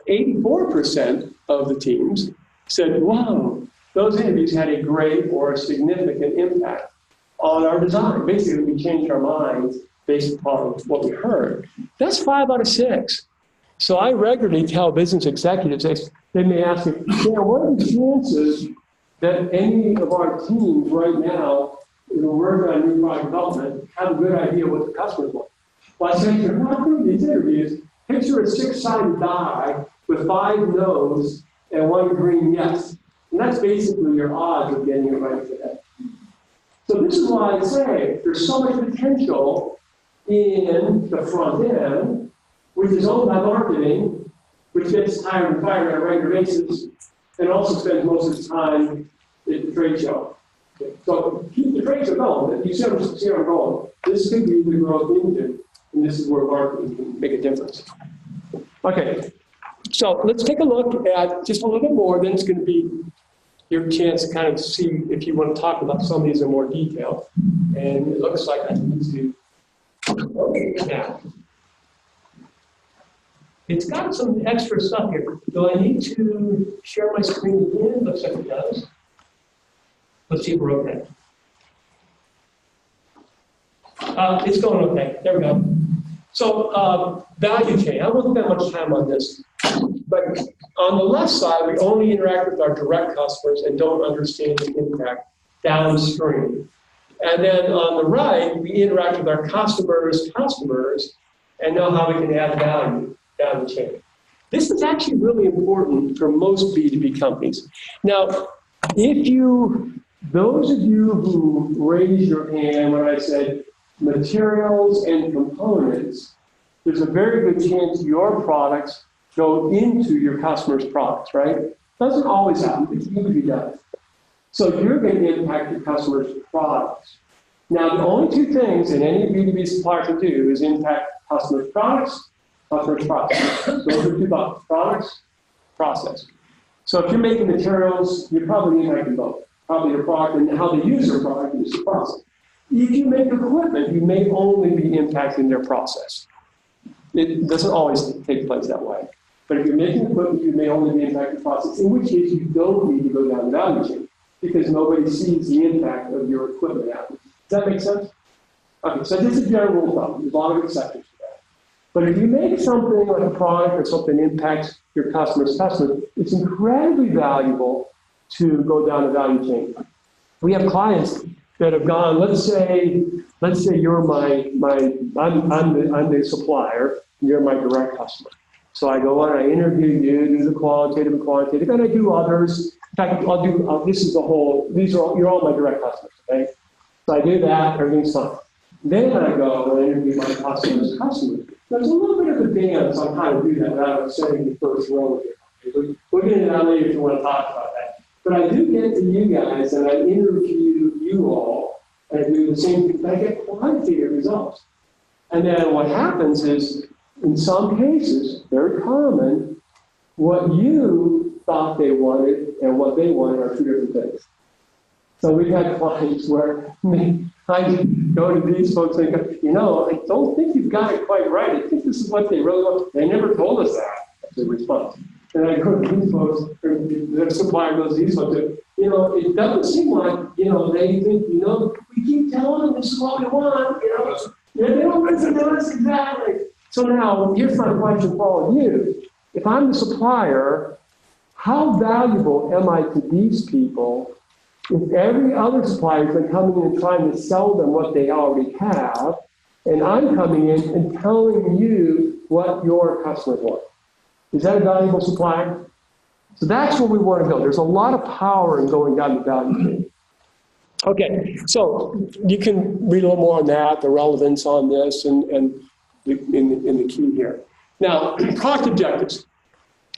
84% of the teams said, wow, those interviews had a great or a significant impact on our design. Basically, we changed our minds based upon what we heard. That's 5 out of 6. So I regularly tell business executives, they may ask me, what are the chances that any of our teams right now, working on new product development, have a good idea what the customers want? Well, I say, if you're not doing these interviews, picture a 6-sided die with 5 no's and 1 green yes. And that's basically your odds of getting it right today. So this is why I say there's so much potential in the front end, which is owned by marketing, which gets hired and fired on a regular basis, and also spends most of its time at the trade show. Okay. So keep the trade show going. You see where I'm going. This could be the growth engine, and this is where marketing can make a difference. Okay, so let's take a look at just a little bit more, then it's going to be your chance to kind of see if you want to talk about some of these in more detail. And it looks like I need to, okay, now. It's got some extra stuff here. Do I need to share my screen again? Looks like it does. Let's see if we're okay. It's going okay. There we go. So value chain. I won't spend much time on this. But on the left side, we only interact with our direct customers and don't understand the impact downstream. And then on the right, we interact with our customers' customers and know how we can add value down the chain. This is actually really important for most B2B companies. Now, those of you who raised your hand when I said materials and components, there's a very good chance your products go into your customer's products, right? Doesn't always happen, it usually does. So you're going to impact your customer's products. Now, the only 2 things that any B2B supplier can do is impact customers' products, customers' process. Those are 2 buckets, products, process. So if you're making materials, you're probably impacting both. Probably your product and how they use your product is the process. If you make equipment, you may only be impacting their process. It doesn't always take place that way. But if you're making equipment, you may only be impacting the process, in which case you don't need to go down the value chain because nobody sees the impact of your equipment happening. Does that make sense? Okay, so this is general rule of thumb. There's a lot of exceptions to that. But if you make something like a product or something impacts your customer's customer, it's incredibly valuable to go down the value chain. We have clients that have gone, let's say you're I'm the supplier, and you're my direct customer. So I go on, I interview you, do the qualitative and quantitative, and I do others. In fact, you're all my direct customers, okay? So I do that, everything's fine. Then I go and interview my customers. There's a little bit of a dance on how to do that without upsetting the first row. We'll get into that later if you want to talk about that. But I do get to you guys and I interview you all and I do the same thing. I get quantitative results. And then what happens is, in some cases, very common, what you thought they wanted and what they wanted are two different things. So we've had clients where I go to these folks and go, you know, I don't think you've got it quite right. I think this is what they really want. They never told us that. That's the response. And I go to these folks, or the supplier goes to these folks, you know, it doesn't seem like, you know, they think, you know, we keep telling them this is what we want, you know. Yeah, they don't listen to us exactly. So now, here's my question for all of you. If I'm the supplier, how valuable am I to these people if every other supplier has been coming in and trying to sell them what they already have, and I'm coming in and telling you what your customers want? Is that a valuable supplier? So that's where we want to go. There's a lot of power in going down the value chain. Okay, so you can read a little more on that, the relevance on this, and the key here. Now, product objectives.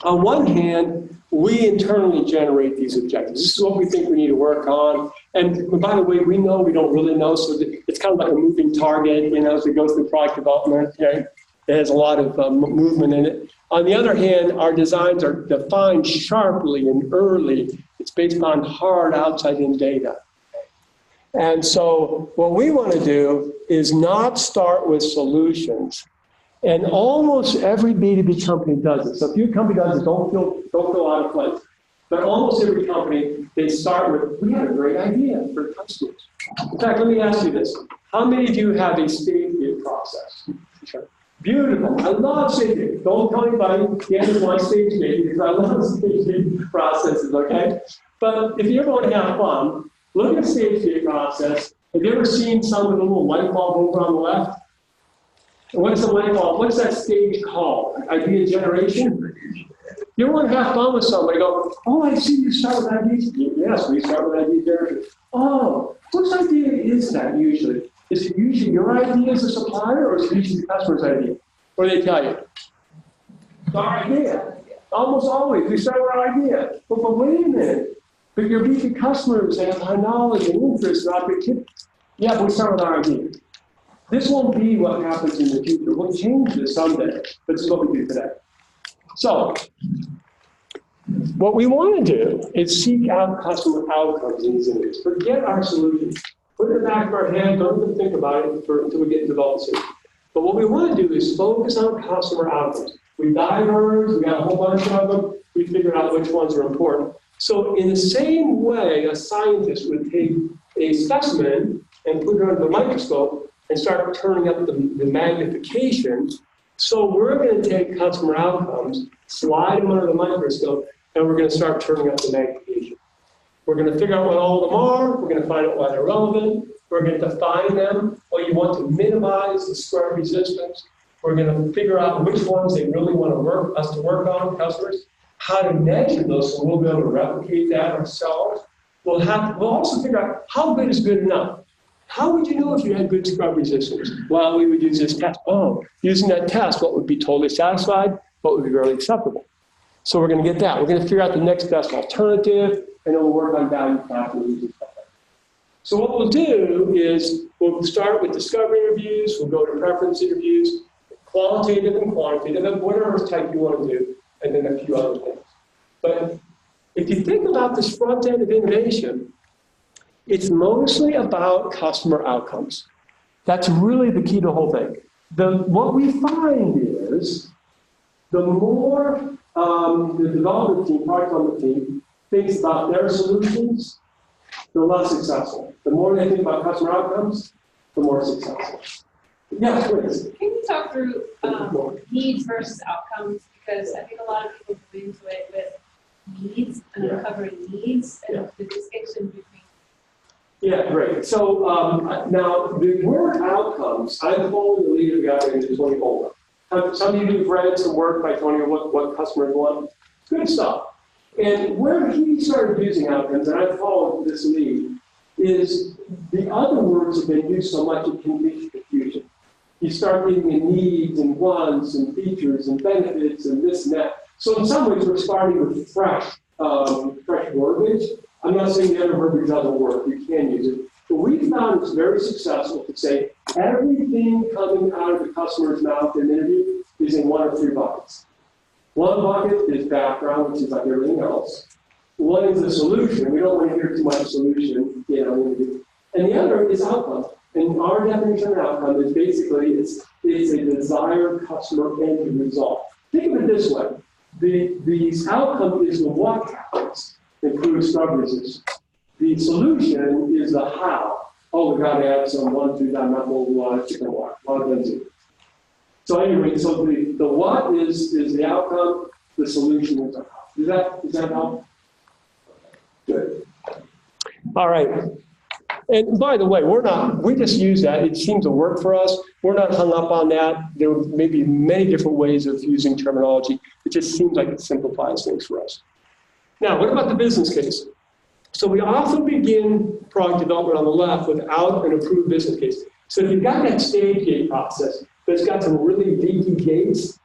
On one hand, we internally generate these objectives. This is what we think we need to work on. And by the way, we know we don't really know, so it's kind of like a moving target, you know, as we go through product development. Okay? It has a lot of movement in it. On the other hand, our designs are defined sharply and early. It's based on hard outside-in data. And so what we want to do is not start with solutions. And almost every B2B company does it. So if your company does it, don't feel out of place. But almost every company, they start with, we have a great idea for customers. In fact, let me ask you this. How many of you have a stage gate process? Beautiful. I love stage gate. Don't tell anybody the end of one stage gate because I love stage gate processes, okay? But if you ever want to have fun, look at a stage gate process. Have you ever seen some with a little light bulb over on the left? And what is the light bulb? What's that stage called? Idea generation? You want to have fun with somebody. Go, oh, I see you start with ideas. Yes, we start with idea generation. Oh, whose idea is that usually? Is it usually your idea as a supplier or is it usually the customer's idea? What do they tell you? It's our idea. Almost always. We start with our idea. But wait a minute. But your B2B customers have high knowledge and interest and opportunity. Yeah, but we start with our idea. This won't be what happens in the future. We'll change this someday, but this is what we do today. So, what we want to do is seek out customer outcomes in these interviews. Forget our solutions. Put it in the back of our head, don't even think about it until we get into development. But what we want to do is focus on customer outcomes. We diverged, we got a whole bunch of them, we figured out which ones are important. So in the same way, a scientist would take a specimen and put it under the microscope and start turning up the magnification. So we're going to take customer outcomes, slide them under the microscope, and we're going to start turning up the magnification. We're going to figure out what all of them are. We're going to find out why they're relevant. We're going to define them. Well, you want to minimize the scrub resistance. We're going to figure out which ones they really want us to work on, customers, how to measure those so we'll be able to replicate that ourselves. We'll also figure out how good is good enough. How would you know if you had good scrub resistance? Well, we would use this test. Oh, using that test, what would be totally satisfied? What would be really acceptable? So we're going to get that. We're going to figure out the next best alternative, and then we'll work on value factors and stuff like that. So what we'll do is we'll start with discovery interviews. We'll go to preference interviews, qualitative and quantitative, and whatever type you want to do, and then a few other things. But if you think about this front end of innovation, it's mostly about customer outcomes. That's really the key to the whole thing. What we find is the more the development team, product development team, thinks about their solutions, the less successful. The more they think about customer outcomes, the more successful. Yeah, please. Can you talk through needs versus outcomes? Because I think a lot of people go into it with needs and uncovering needs and the distinction between. Yeah, great. So now the word outcomes, I'm following the lead of the guy into Tony Holman. Some of you have read some work by Tony on what customers want. Good stuff. And where he started using outcomes, and I followed this lead, is The other words have been used so much it can lead to confusion. You start getting in needs and wants and features and benefits and this and that. So in some ways, we're starting with fresh verbiage. I'm not saying the other verbiage doesn't work. You can use it. But we found it's very successful to say everything coming out of the customer's mouth in an interview is in one of three buckets. One bucket is background, which is like everything else. One is the solution. We don't want to hear too much solution, and the other is outcome. And our definition of outcome is basically it's a desired customer end result. Think of it this way: the outcome is the what happens, improve scrub resistance. The solution is the how. Oh, we got to add some 1, 2, not mold water, chicken water, a lot of benzene. So anyway, so the what is the outcome, the solution is the how. Does that help? Good. All right. And by the way, we just use that. It seems to work for us. We're not hung up on that. There may be many different ways of using terminology. It just seems like it simplifies things for us. Now, what about the business case? So we often begin product development on the left without an approved business case. So if you've got that stage gate process that's got some really leaky gates,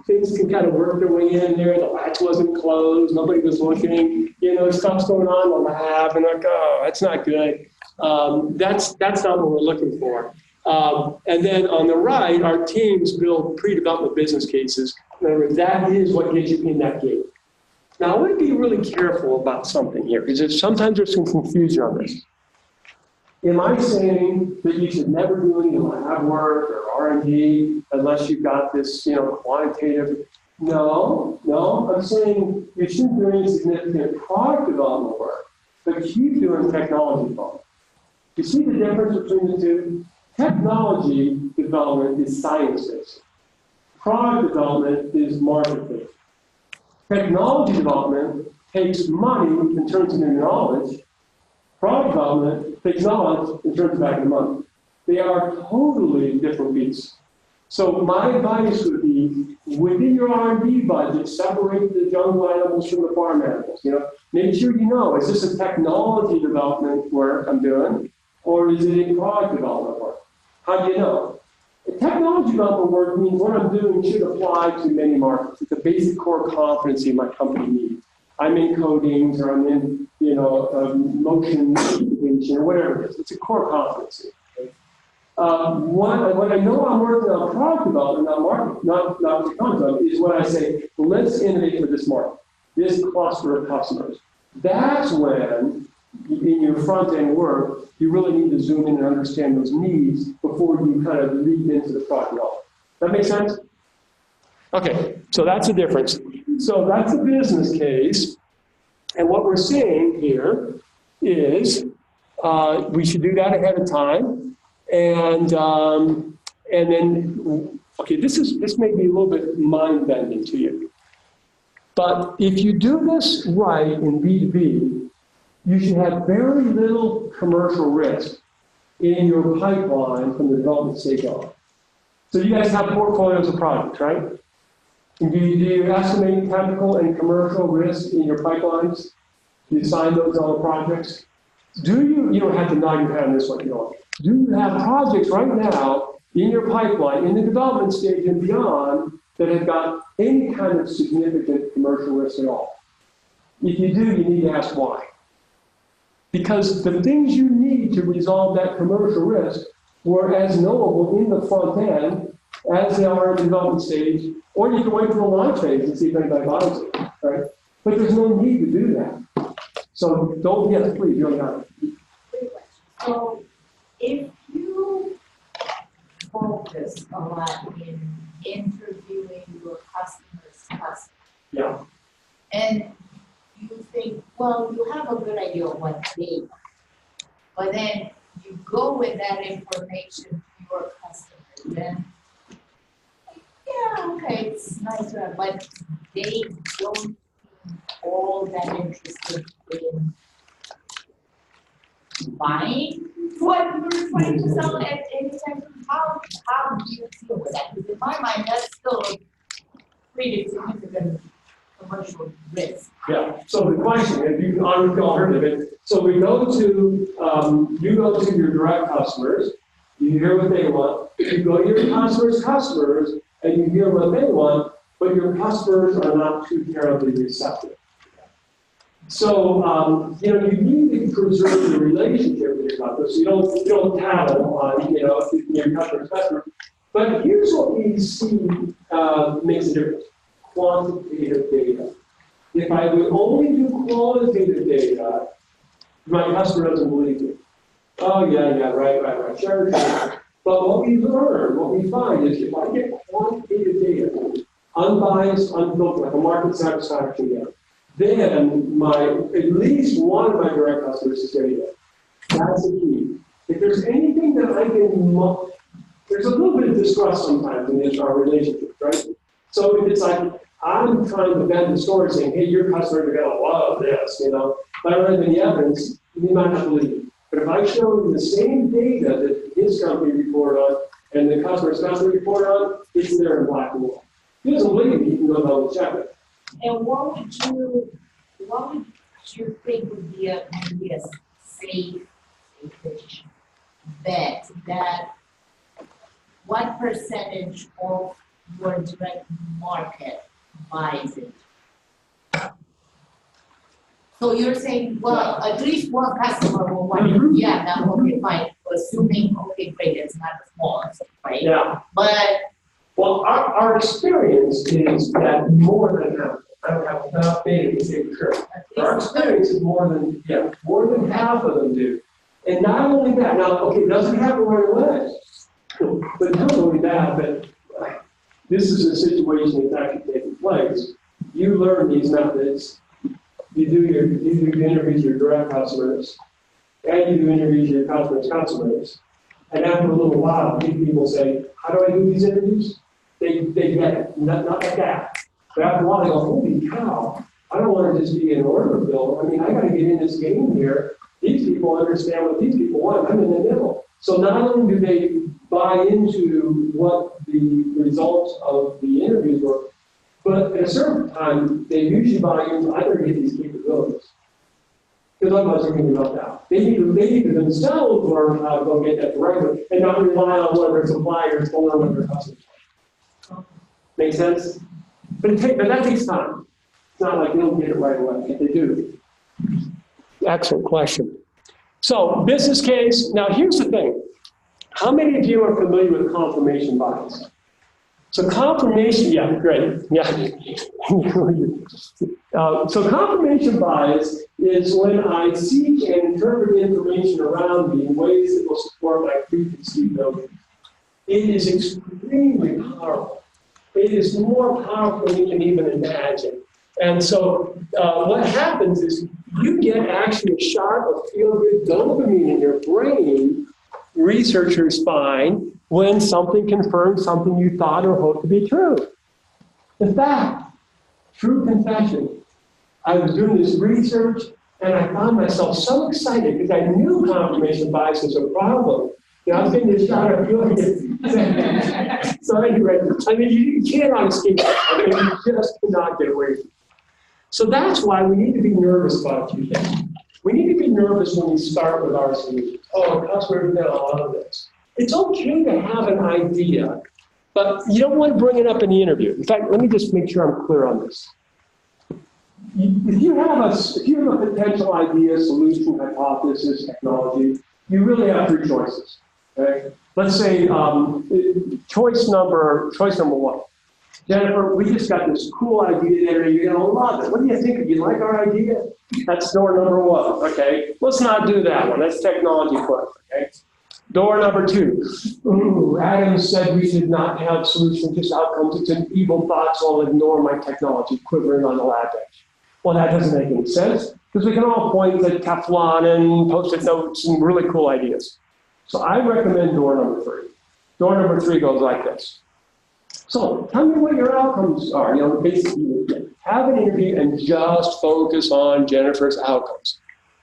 things can kind of work their way in there. The latch wasn't closed. Nobody was looking. Stuff's going on in the lab, and like, oh, that's not good. That's not what we're looking for. And then on the right, our teams build pre-development business cases. In other words, that is what gets you in that gate. Now, I want to be really careful about something here, because sometimes there's some confusion on this. Am I saying that you should never do any lab work or R&D unless you've got this, quantitative? No. I'm saying you shouldn't do any significant product development work, but keep doing technology development. You see the difference between the two? Technology development is science-based. Product development is market-based. Technology development takes money and turns it into knowledge. Product development takes knowledge and turns it back into money. They are totally different beasts. So my advice would be, within your R&D budget, separate the jungle animals from the farm animals. Make sure is this a technology development work I'm doing, or is it a product development work? How do you know? Technology development work means what I'm doing should apply to many markets. It's a basic core competency my company needs. I'm in coatings, or I'm in, motion education, or whatever it is. It's a core competency. When I know I'm working on product development, not technology development, is when I say, let's innovate for this market, this cluster of customers. That's when, in your front-end work, you really need to zoom in and understand those needs before you kind of lead into the product development. That make sense? Okay, so that's the difference. So that's a business case. And what we're saying here is we should do that ahead of time. And then, okay, this may be a little bit mind-bending to you. But if you do this right in B2B, you should have very little commercial risk in your pipeline from the development stage on. So you guys have portfolios of projects, right? And do you estimate technical and commercial risk in your pipelines? Do you assign those on the projects? You don't have to nod your head on this one, you don't. Do you have projects right now in your pipeline, in the development stage and beyond, that have got any kind of significant commercial risk at all? If you do, you need to ask why. Because the things you need to resolve that commercial risk were as knowable in the front end as they are in the development stage, or you can wait for the launch phase and see if anybody buys it, right? But there's no need to do that. So please, you don't have it. So if you focus a lot in interviewing your customer's customer, Yeah. and you think, well, you have a good idea of what they want, but then you go with that information to your customer, then, yeah, okay, it's nice to have, but they don't seem all that interested in buying what you're trying to sell at any time. How do you deal with that? Because in my mind, that's still a pretty significant commercial risk. Yeah, so the question, if you've all heard of it, so we go to, you go to your direct customers, you hear what they want, you go to your customers, and you hear what they want, but your customers are not too terribly receptive. So, you know, you need to preserve the relationship with your customers, so you don't tattle on, you know, your customer. But here's what we see makes a difference: quantitative data. If I would only do qualitative data, my customer doesn't believe me. Oh, yeah, right, sure. But what we learn, what we find is if I get quantitative data, unbiased, unfiltered, like a market satisfaction data, then at least one of my direct customers is going to get. That's the key. If there's anything that I can, there's a little bit of distrust sometimes in our relationships, right? So if it's like, I'm trying to vent the story saying, hey, your customers are going to love this, you know, but I don't have any evidence, you might not believe it. But if I show you the same data that his company reported on and the customer's customer reported on, it's there in black and white. If he doesn't believe me, you can go double check it. And what would you think would be a safe bet that what percentage of your direct market buys it? So you're saying, well, at least one customer will want it. Yeah, now, okay, fine. Assuming, okay, great, it's not the smallest, right? Yeah. But well, our experience is that more than half. I don't have enough data to say for sure. Our experience is more than half of them do. And not only that, now, okay, it doesn't happen right away. But not only that, but this is a situation that's actually taking place. You learn these methods. You do interviews with your direct customers, and you do interviews with your customers. And after a little while, people say, how do I do these interviews? They get it, not like that. But after a while, they go, holy cow, I don't want to just be an order filler. I mean, I got to get in this game here. These people understand what these people want. I'm in the middle. So not only do they buy into what the results of the interviews were, but at a certain time, they usually buy into, I better get these capabilities. Because otherwise they're going to be left out. They need to themselves learn how to go get that directly and not rely on one of their suppliers or one of their customers. Make sense? But that takes time. It's not like they'll get it right away. If they do. Excellent question. So, business case. Now, here's the thing. How many of you are familiar with confirmation bias? So confirmation, yeah, great, yeah. So confirmation bias is when I seek and interpret information around me in ways that will support my preconceived notions. It is extremely powerful. It is more powerful than you can even imagine. And so what happens is you get actually a shot of feel-good dopamine in your brain, researchers find, when something confirms something you thought or hoped to be true. In fact, true confession, I was doing this research and I found myself so excited because I knew confirmation bias was a problem. You know, I was getting this shot of feeling it. So anyway, I mean, you cannot escape it. I mean, you just cannot get away from it. So that's why we need to be nervous about a few things. We need to be nervous when we start with our solutions. Oh, a customer did a lot of this. It's okay to have an idea, but you don't want to bring it up in the interview. In fact, let me just make sure I'm clear on this. If you have a potential idea, solution, hypothesis, technology, you really have three choices. Okay? Let's say choice number one. Jennifer, we just got this cool idea there. You're going to love it. What do you think? You like our idea? That's door number one. Okay, let's not do that one. That's technology equipment. Okay. Door number two. Ooh, Adam said we should not have solutions, just outcomes. It's an evil thought, so I'll ignore my technology quivering on the lab edge. Well, that doesn't make any sense because we can all point to Teflon and Post-it notes and really cool ideas. So I recommend door number three. Door number three goes like this. So tell me what your outcomes are. You know, basically, have an interview and just focus on Jennifer's outcomes.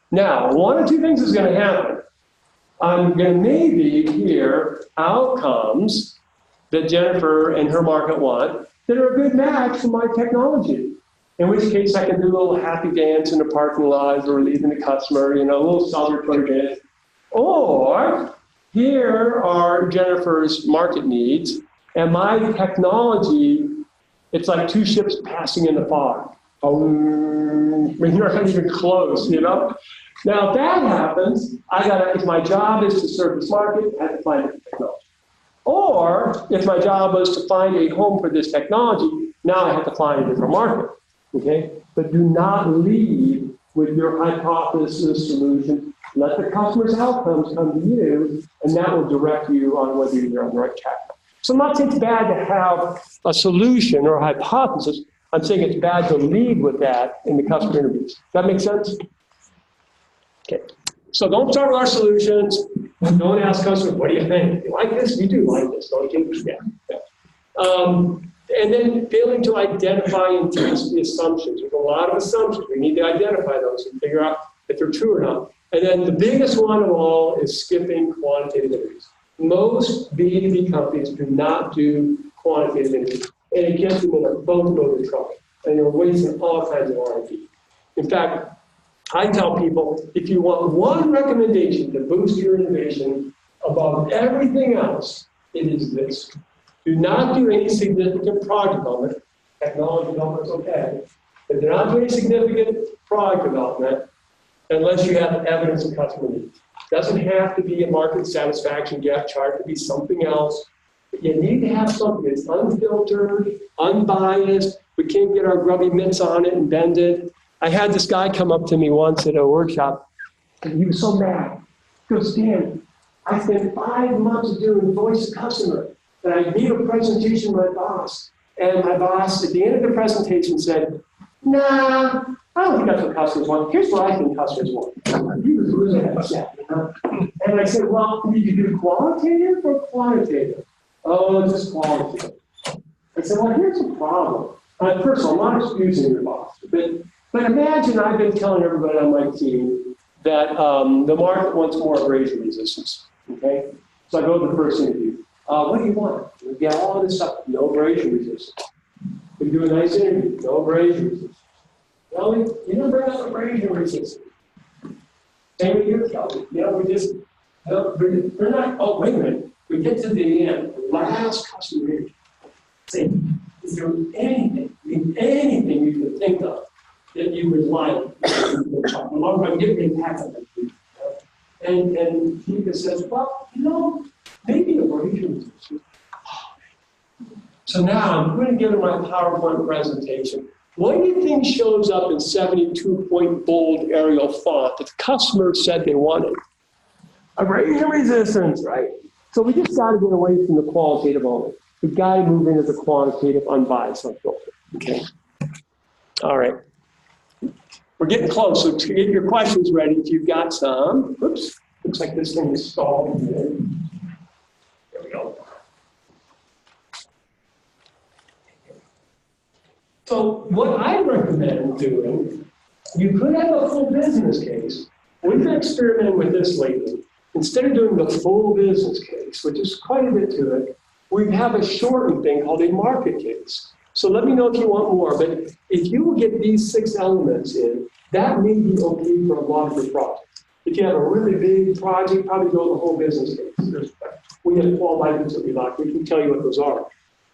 Now, one of two things is going to happen. I'm going to maybe hear outcomes that Jennifer and her market want that are a good match for my technology. in which case I can do a little happy dance in the parking lot or relieving the customer, a little celebratory dance. Or here are Jennifer's market needs, and my technology, it's like two ships passing in the fog. When you're not even close, Now, if that happens, if my job is to serve this market, I have to find a technology. Or if my job was to find a home for this technology, now I have to find a different market, okay? But do not lead with your hypothesis solution. Let the customer's outcomes come to you, and that will direct you on whether you're on the right track. So I'm not saying it's bad to have a solution or a hypothesis. I'm saying it's bad to lead with that in the customer interviews. Does that make sense? Okay. So don't start with our solutions. Don't ask customers, what do you think? You like this? You do like this, don't you? Yeah. And then failing to identify and test the assumptions. There's a lot of assumptions. We need to identify those and figure out if they're true or not. And then the biggest one of all is skipping quantitative interviews. Most B2B companies do not do quantitative interviews. And it gets them in a boatload of trouble. And you're wasting all kinds of R&D. In fact, I tell people, if you want one recommendation to boost your innovation above everything else, it is this. Do not do any significant product development. Technology development is okay. But do not do any significant product development unless you have evidence of customer needs. It doesn't have to be a market satisfaction gap chart. It could be something else. But you need to have something that's unfiltered, unbiased. We can't get our grubby mitts on it and bend it. I had this guy come up to me once at a workshop, and he was so mad. He goes, Dan, I spent 5 months doing voice of customer, and I gave a presentation to my boss. And my boss, at the end of the presentation, said, nah, I don't think that's what customers want. Here's what I think customers want. He was really upset. And I said, well, did you do qualitative or quantitative? Oh, just qualitative. I said, well, here's the problem. First of all, I'm not excusing your boss, but imagine I've been telling everybody on my team that the market wants more abrasion resistance, okay? So I go to the first interview. What do you want? We get all this stuff, no abrasion resistance. We do a nice interview, no abrasion resistance. Well, you don't bring up abrasion resistance. Same with you, Kelly. We're not, oh, wait a minute. We get to the end, the last customer interview. Say, is there anything you could think of that you would like? I'm getting a pack of it. And he just says, well, maybe abrasion resistance. So now I'm going to give him my PowerPoint presentation. What do you think shows up in 72-point bold Arial font that the customer said they wanted? Abrasion resistance, right? So we just got to get away from the qualitative only. We've got to move into the quantitative, unbiased, unfiltered. Okay. All right. We're getting close. So to get your questions ready, if you've got some. Oops. Looks like this thing is stalled. There we go. So what I recommend doing, you could have a full business case. We've been experimenting with this lately. Instead of doing the full business case, which is quite a bit to it, we have a shortened thing called a market case. So let me know if you want more, but if you will get these 6 elements in, that may be okay for a lot of your projects. If you have a really big project, probably go the whole business case. We have 12 items that we like. We can tell you what those are.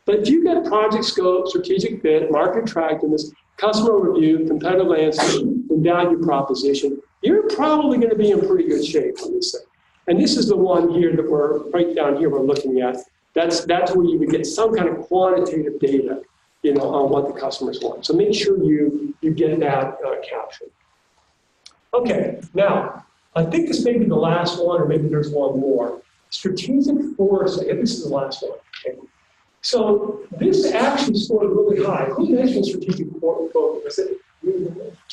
But if you get project scope, strategic fit, market attractiveness, customer review, competitive landscape, and value proposition, you're probably going to be in pretty good shape on this thing. And this is the one here that we're right down here we're looking at. That's where you would get some kind of quantitative data, on what the customers want. So make sure you get that captured. Okay, now I think this may be the last one, or maybe there's one more. Strategic foresight. This is the last one. Okay. So this actually scored really high. Who mentioned strategic focus?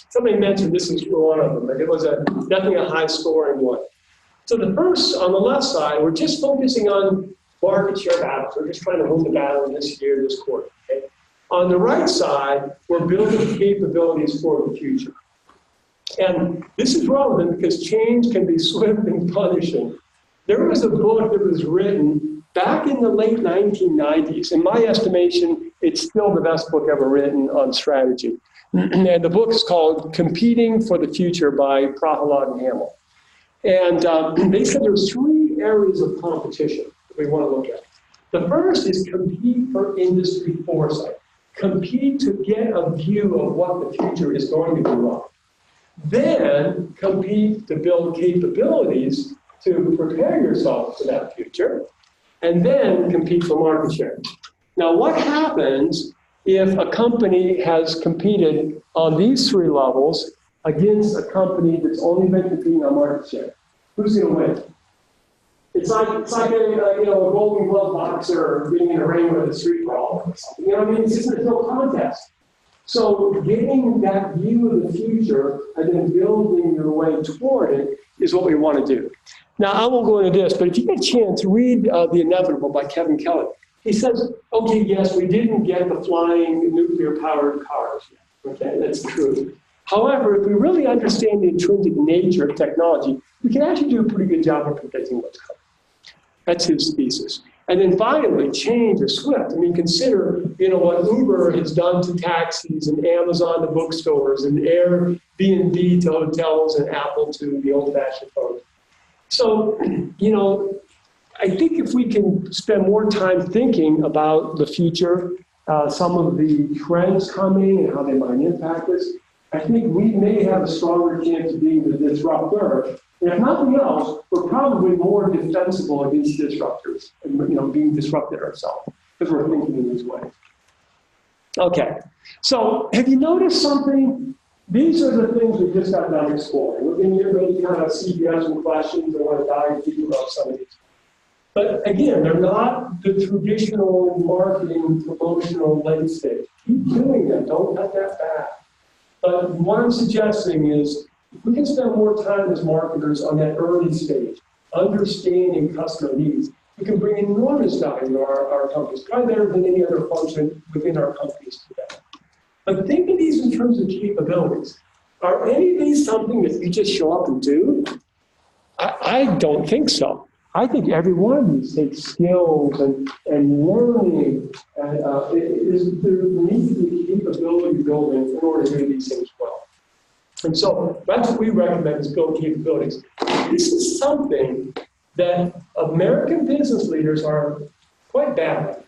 Somebody mentioned this is one of them. It was definitely a high scoring one. So the first, on the left side, we're just focusing on market share battles. We're just trying to win the battle in this year, this quarter. Okay? On the right side, we're building capabilities for the future. And this is relevant because change can be swift and punishing. There was a book that was written back in the late 1990s. In my estimation, it's still the best book ever written on strategy. And the book is called Competing for the Future by Prahalad and Hamill. And they said there's 3 areas of competition that we want to look at. The first is compete for industry foresight. Compete to get a view of what the future is going to be like. Then compete to build capabilities to prepare yourself for that future. And then compete for market share. Now, what happens if a company has competed on these 3 levels against a company that's only been competing on market share? Who's going to win? It's like a Golden Glove boxer being in a ring with a street brawl or something. You know what I mean? It's just no contest. So getting that view of the future and then building your way toward it is what we want to do. Now, I won't go into this, but if you get a chance, read The Inevitable by Kevin Kelly. He says, okay, yes, we didn't get the flying nuclear-powered cars yet. Okay, that's true. However, if we really understand the intrinsic nature of technology, we can actually do a pretty good job of predicting what's coming. That's his thesis. And then finally, change is swift. I mean, consider, what Uber has done to taxis and Amazon to bookstores and Airbnb to hotels and Apple to the old-fashioned phone. So, I think if we can spend more time thinking about the future, some of the trends coming and how they might impact us, I think we may have a stronger chance of being the disruptor. And if nothing else, we're probably more defensible against disruptors and being disrupted ourselves because we're thinking in these ways. Okay, so have you noticed something? These are the things we just got done exploring. We're going to get ready to kind of see if you have some questions. I want to dive deeper about some of these. But again, they're not the traditional marketing, promotional late stage. Keep doing them. Don't cut that back. But what I'm suggesting is if we can spend more time as marketers on that early stage, understanding customer needs, we can bring enormous value to our companies, probably better than any other function within our companies today. But think of these in terms of capabilities. Are any of these something that you just show up and do? I don't think so. I think every one of these takes skills and learning. And there needs to be capability building in order to do these things well. And so that's what we recommend is build capabilities. This is something that American business leaders are quite bad at.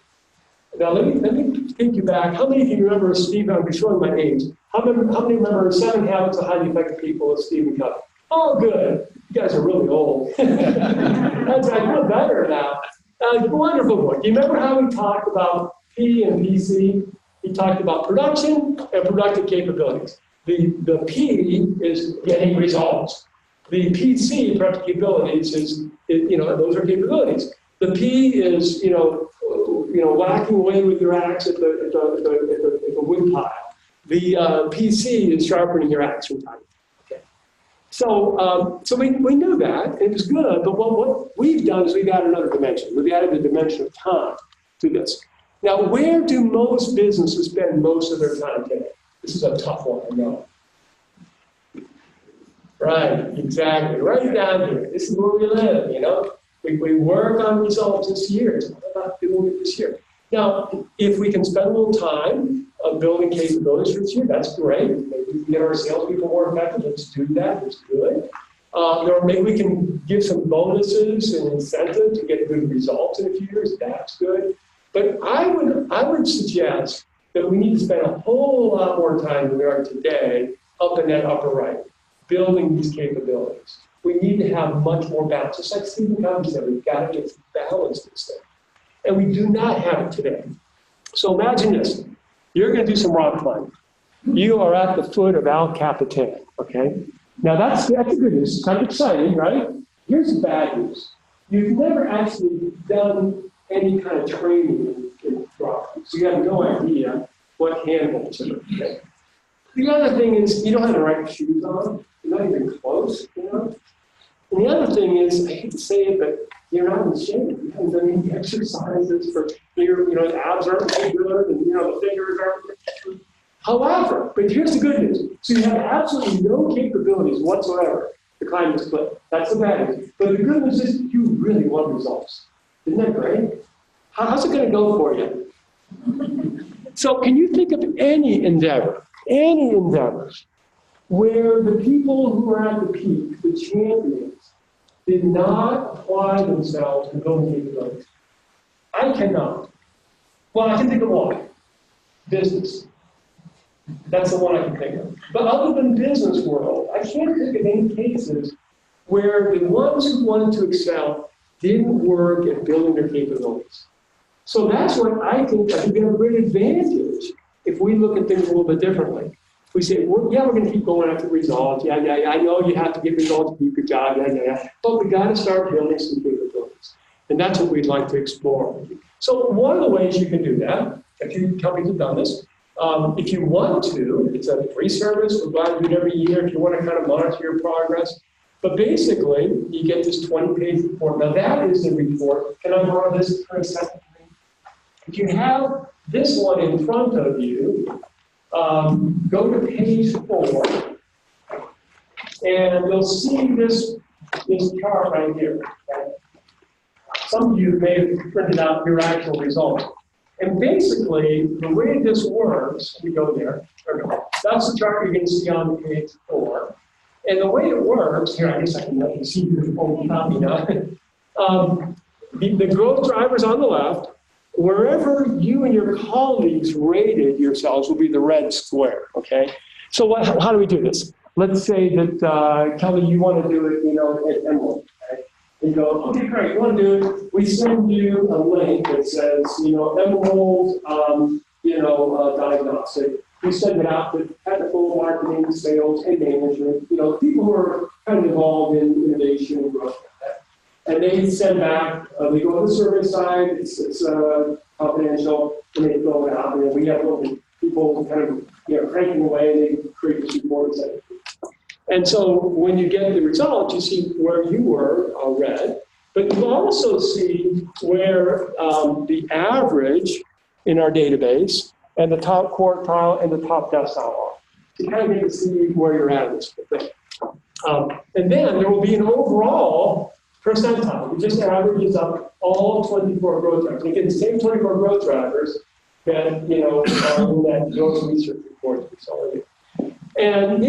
Now let me take you back. How many of you remember Steve? I'm showing my age. How many remember 7 Habits of Highly Effective People with Stephen Covey? Oh, good. You guys are really old. I feel better now. Wonderful book. Do you remember how we talked about P and PC? He talked about production and productive capabilities. The P is getting results. The PC, productive capabilities, is those are capabilities. The P is whacking away with your axe at the wood pile. The PC is sharpening your axe from time. Okay. So we knew that, and it was good, but what we've done is we've added another dimension. We've added the dimension of time to this. Now, where do most businesses spend most of their time today? This is a tough one, I know. Right, exactly. Right down here. This is where we live, We work on results this year. It's all about doing it this year. Now, if we can spend a little time building capabilities for this year, that's great. Maybe we can get our salespeople more effective. Let's do that. That's good. Or maybe we can give some bonuses and incentives to get good results in a few years. That's good. But I would suggest that we need to spend a whole lot more time than we are today up in that upper right, building these capabilities. We need to have much more balance. Just like Stephen Covey said, we've got to get balance to this thing. And we do not have it today. So imagine this. You're going to do some rock climbing. You are at the foot of El Capitan, okay? Now that's the good news. It's kind of exciting, right? Here's the bad news. You've never actually done any kind of training in rock climbing. So you have no idea what handholds are, okay? The other thing is you don't have the right shoes on. You're not even close, And the other thing is, I hate to say it, but you're not in shape. You haven't done any exercises for your abs aren't too good, and the fingers aren't. However, but here's the good news. So you have absolutely no capabilities whatsoever to climb this cliff. That's the bad news. But the good news is you really want results. Isn't that great? How's it going to go for you? So can you think of any endeavors, where the people who are at the peak, the champions, did not apply themselves to building capabilities? I cannot. Well, I can think of one. Business. That's the one I can think of. But other than business world, I can't think of any cases where the ones who wanted to excel didn't work at building their capabilities. So that's what I think has been a great advantage if we look at things a little bit differently. We say, well, yeah, we're going to keep going after results. Yeah, I know you have to get results to keep your job. Yeah. But we got to start building some capabilities. And that's what we'd like to explore. So one of the ways you can do that, a few companies have done this, if you want to, it's a free service. We're glad to do it every year if you want to kind of monitor your progress. But basically, you get this 20-page report. Now, that is the report. Can I borrow this for a second? If you have this one in front of you, go to page 4, and you'll see this chart right here. Okay? Some of you may have printed out your actual results. And basically, the way this works, we go there, that's the chart you're going to see on page 4. And the way it works, here, I guess I can see your old copy now. The growth drivers on the left, wherever you and your colleagues rated yourselves will be the red square, okay? So how do we do this? Let's say that, Kelly, you want to do it, at Emerald, okay? And you go, okay, great, you want to do it. We send you a link that says, Emerald, diagnostic. We send it out to technical, marketing, sales, and management, people who are kind of involved in innovation and growth. And they send back, they go to the survey side, it's confidential, and they fill it out. And we have little people kind of cranking away, and they create this report and send it. And so when you get the results, you see where you were red, but you also see where the average in our database and the top quartile and the top decile are. You kind of get to see where you're at in this thing. And then there will be an overall percentile. We just averages up all 24 growth drivers. You get the same 24 growth drivers that, are in that growth research report we saw earlier. And,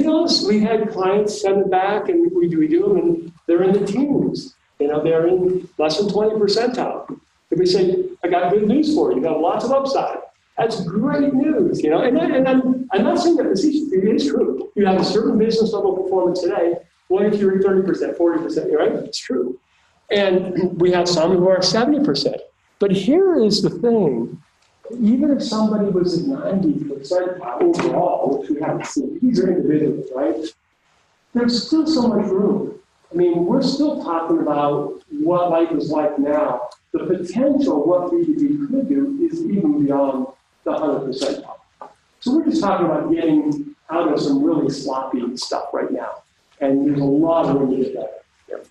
we had clients send it back, and we do them, and they're in the teens. They're in less than 20 percentile. If we say, I got good news for you, you got lots of upside. That's great news, And I'm not saying that facetiously, it is true. You have a certain business level performance today. What if you're 30%, 40%, right? It's true. And we have some who are 70%. But here is the thing. Even if somebody was at 90% overall, which we haven't seen, these are individuals, right? There's still so much room. We're still talking about what life is like now. The potential, what B2B could do, is even beyond the 100%. So we're just talking about getting out of some really sloppy stuff right now. And there's a lot of room to get better. Yeah.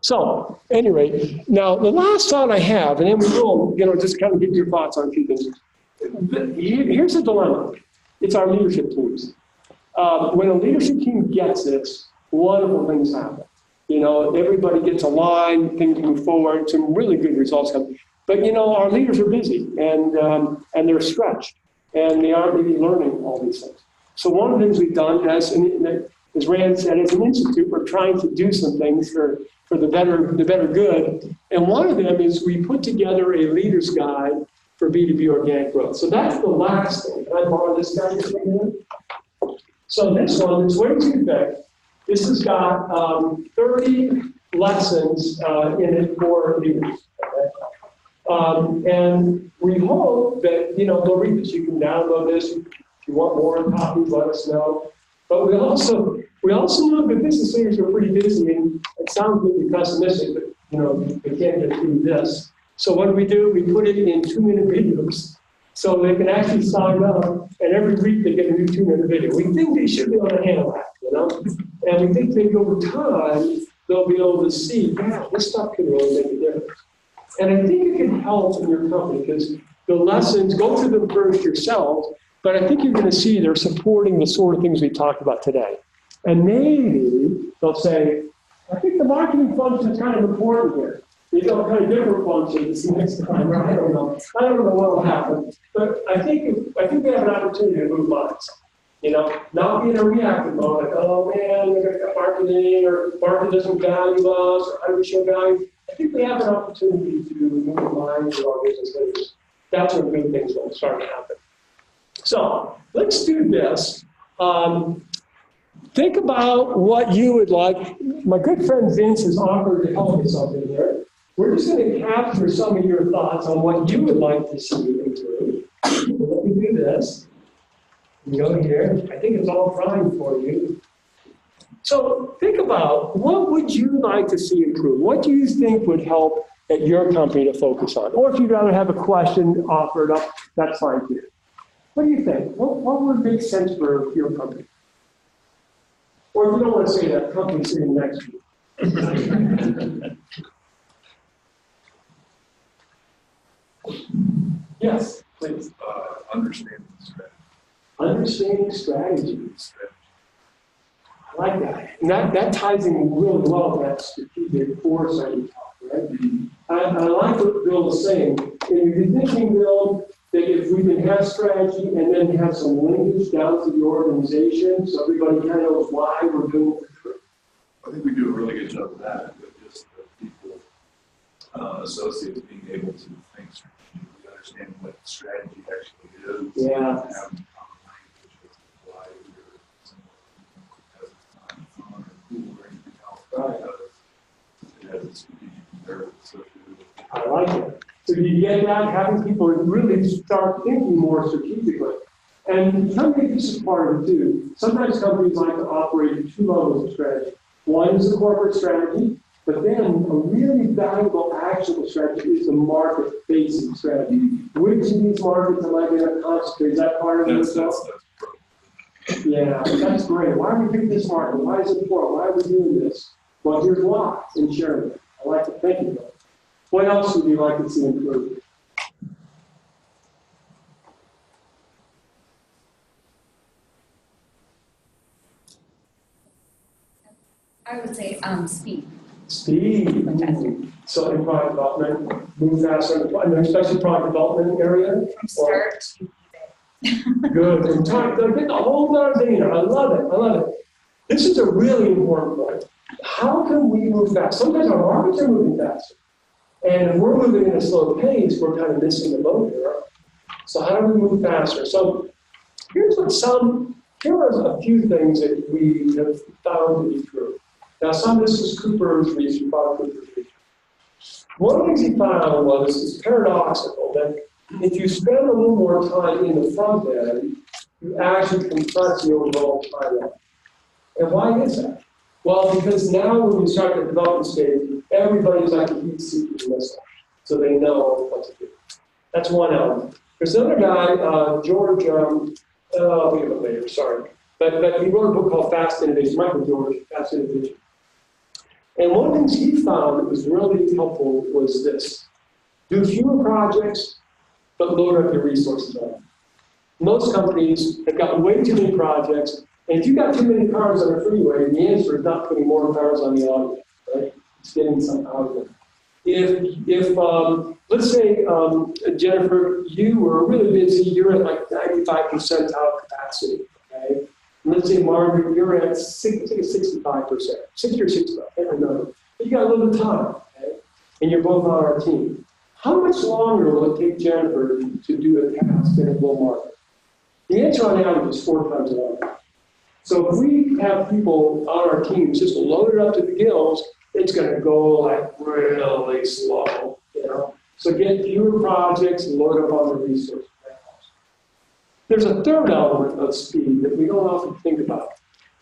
So, anyway, now the last thought I have, and then we will, just kind of get your thoughts on a few things. Here's the dilemma. It's our leadership teams. When a leadership team gets this, wonderful things happen. Everybody gets aligned, things move forward, some really good results come. But, our leaders are busy and they're stretched and they aren't really learning all these things. So one of the things we've done as Rand said, as an institute, we're trying to do some things for the better good. And one of them is we put together a leader's guide for B2B organic growth. So that's the last thing. Can I borrow this guy? So this one is way too big. This has got 30 lessons in it for leaders. Okay? And we hope that, they'll read this. You can download this. If you want more copies, let us know. But we also know that business leaders are pretty busy, and it sounds maybe pessimistic, but, they can't get through this. So what do? We put it in 2-minute videos so they can actually sign up, and every week they get a new 2-minute video. We think they should be able to handle that, And we think maybe over time, they'll be able to see, wow, this stuff can really make a difference. And I think it can help in your company because the lessons, go through them first yourself, but I think you're going to see they're supporting the sort of things we talked about today. And maybe they'll say, I think the marketing function is kind of important here. They got kind of different functions next time, or I don't know. I don't know what will happen. But I think we have an opportunity to move minds. Not be in a reactive mode, like, oh man, we're going to cut marketing, or market doesn't value us, or how do we show value? I think we have an opportunity to move minds of our business leaders. That's when good things will start to happen. So let's do this. Think about what you would like. My good friend Vince has offered to help us something here. We're just going to capture some of your thoughts on what you would like to see improve. Let me do this. Go here. I think it's all primed for you. So think about, what would you like to see improve? What do you think would help at your company to focus on? Or if you'd rather have a question offered up, that's fine too. What do you think? What would make sense for your company? Or if you don't want to say that, company sitting next to you. Yes, please. Understanding the strategy. Understanding strategies. I like that. And that ties in really well with that strategic foresight you talked, right? I like what Bill was saying. And you're thinking, Bill, that if we can have strategy and then have some linkage down to the organization so everybody kind of knows why we're doing what we're doing. I think we do a really good job of that, but just the people, associates being able to think strategically, understanding what strategy actually is. Yeah. And having common language of why we're because it's not fun or cool or anything else. Right. Because it has a strategic imperative associated with it. I like it. So you get that, having people really start thinking more strategically. And company, this is part of it too. Sometimes companies like to operate at two levels of strategy. One is the corporate strategy, but then a really valuable actionable strategy is the market-facing strategy. Which of these markets am I going to concentrate? Is that part of it as well? Yeah, that's great. Why do we pick this market? Why is it important? Why are we doing this? Well, here's why, and sharing it. I like it. Thank you, Bill. What else would you like to see improved? I would say speed. Speed. So in product development, move faster, and especially product development area. From start to finish. Good. And talk, there's a whole lot of data. I love it. I love it. This is a really important point. How can we move fast? Sometimes our markets are moving faster. And if we're moving at a slow pace, we're kind of missing the boat here. So how do we move faster? So here are a few things that we have found to be true. Now, some of this is Cooper's research, Bob Cooper's research. One of the things he found was it's paradoxical that if you spend a little more time in the front end, you actually compress the overall timeline. And why is that? Well, because now when you start the development stage, everybody's like a heat seeking missile, so they know what to do. That's one element. There's another guy, George, I'll think of it later, sorry. But he wrote a book called Fast Innovation, Michael George, Fast Innovation. And one of the things he found that was really helpful was this. Do fewer projects, but load up your resources on them. Most companies have got way too many projects, and if you've got too many cars on a freeway, the answer is not putting more cars on the auto, right? It's getting some out of it. If let's say, Jennifer, you were really busy, you're at like 95 percentile capacity, okay? And let's say, Margaret, you're at 65%, 60 or 65, I don't know. But you got a little bit of time, okay? And you're both on our team. How much longer will it take Jennifer to do a task in a low market? The answer on average is 4 times longer. So if we have people on our teams just loaded up to the gills, it's going to go like really slow, you know. So get fewer projects and load up on the resources. There's a third element of speed that we don't often think about.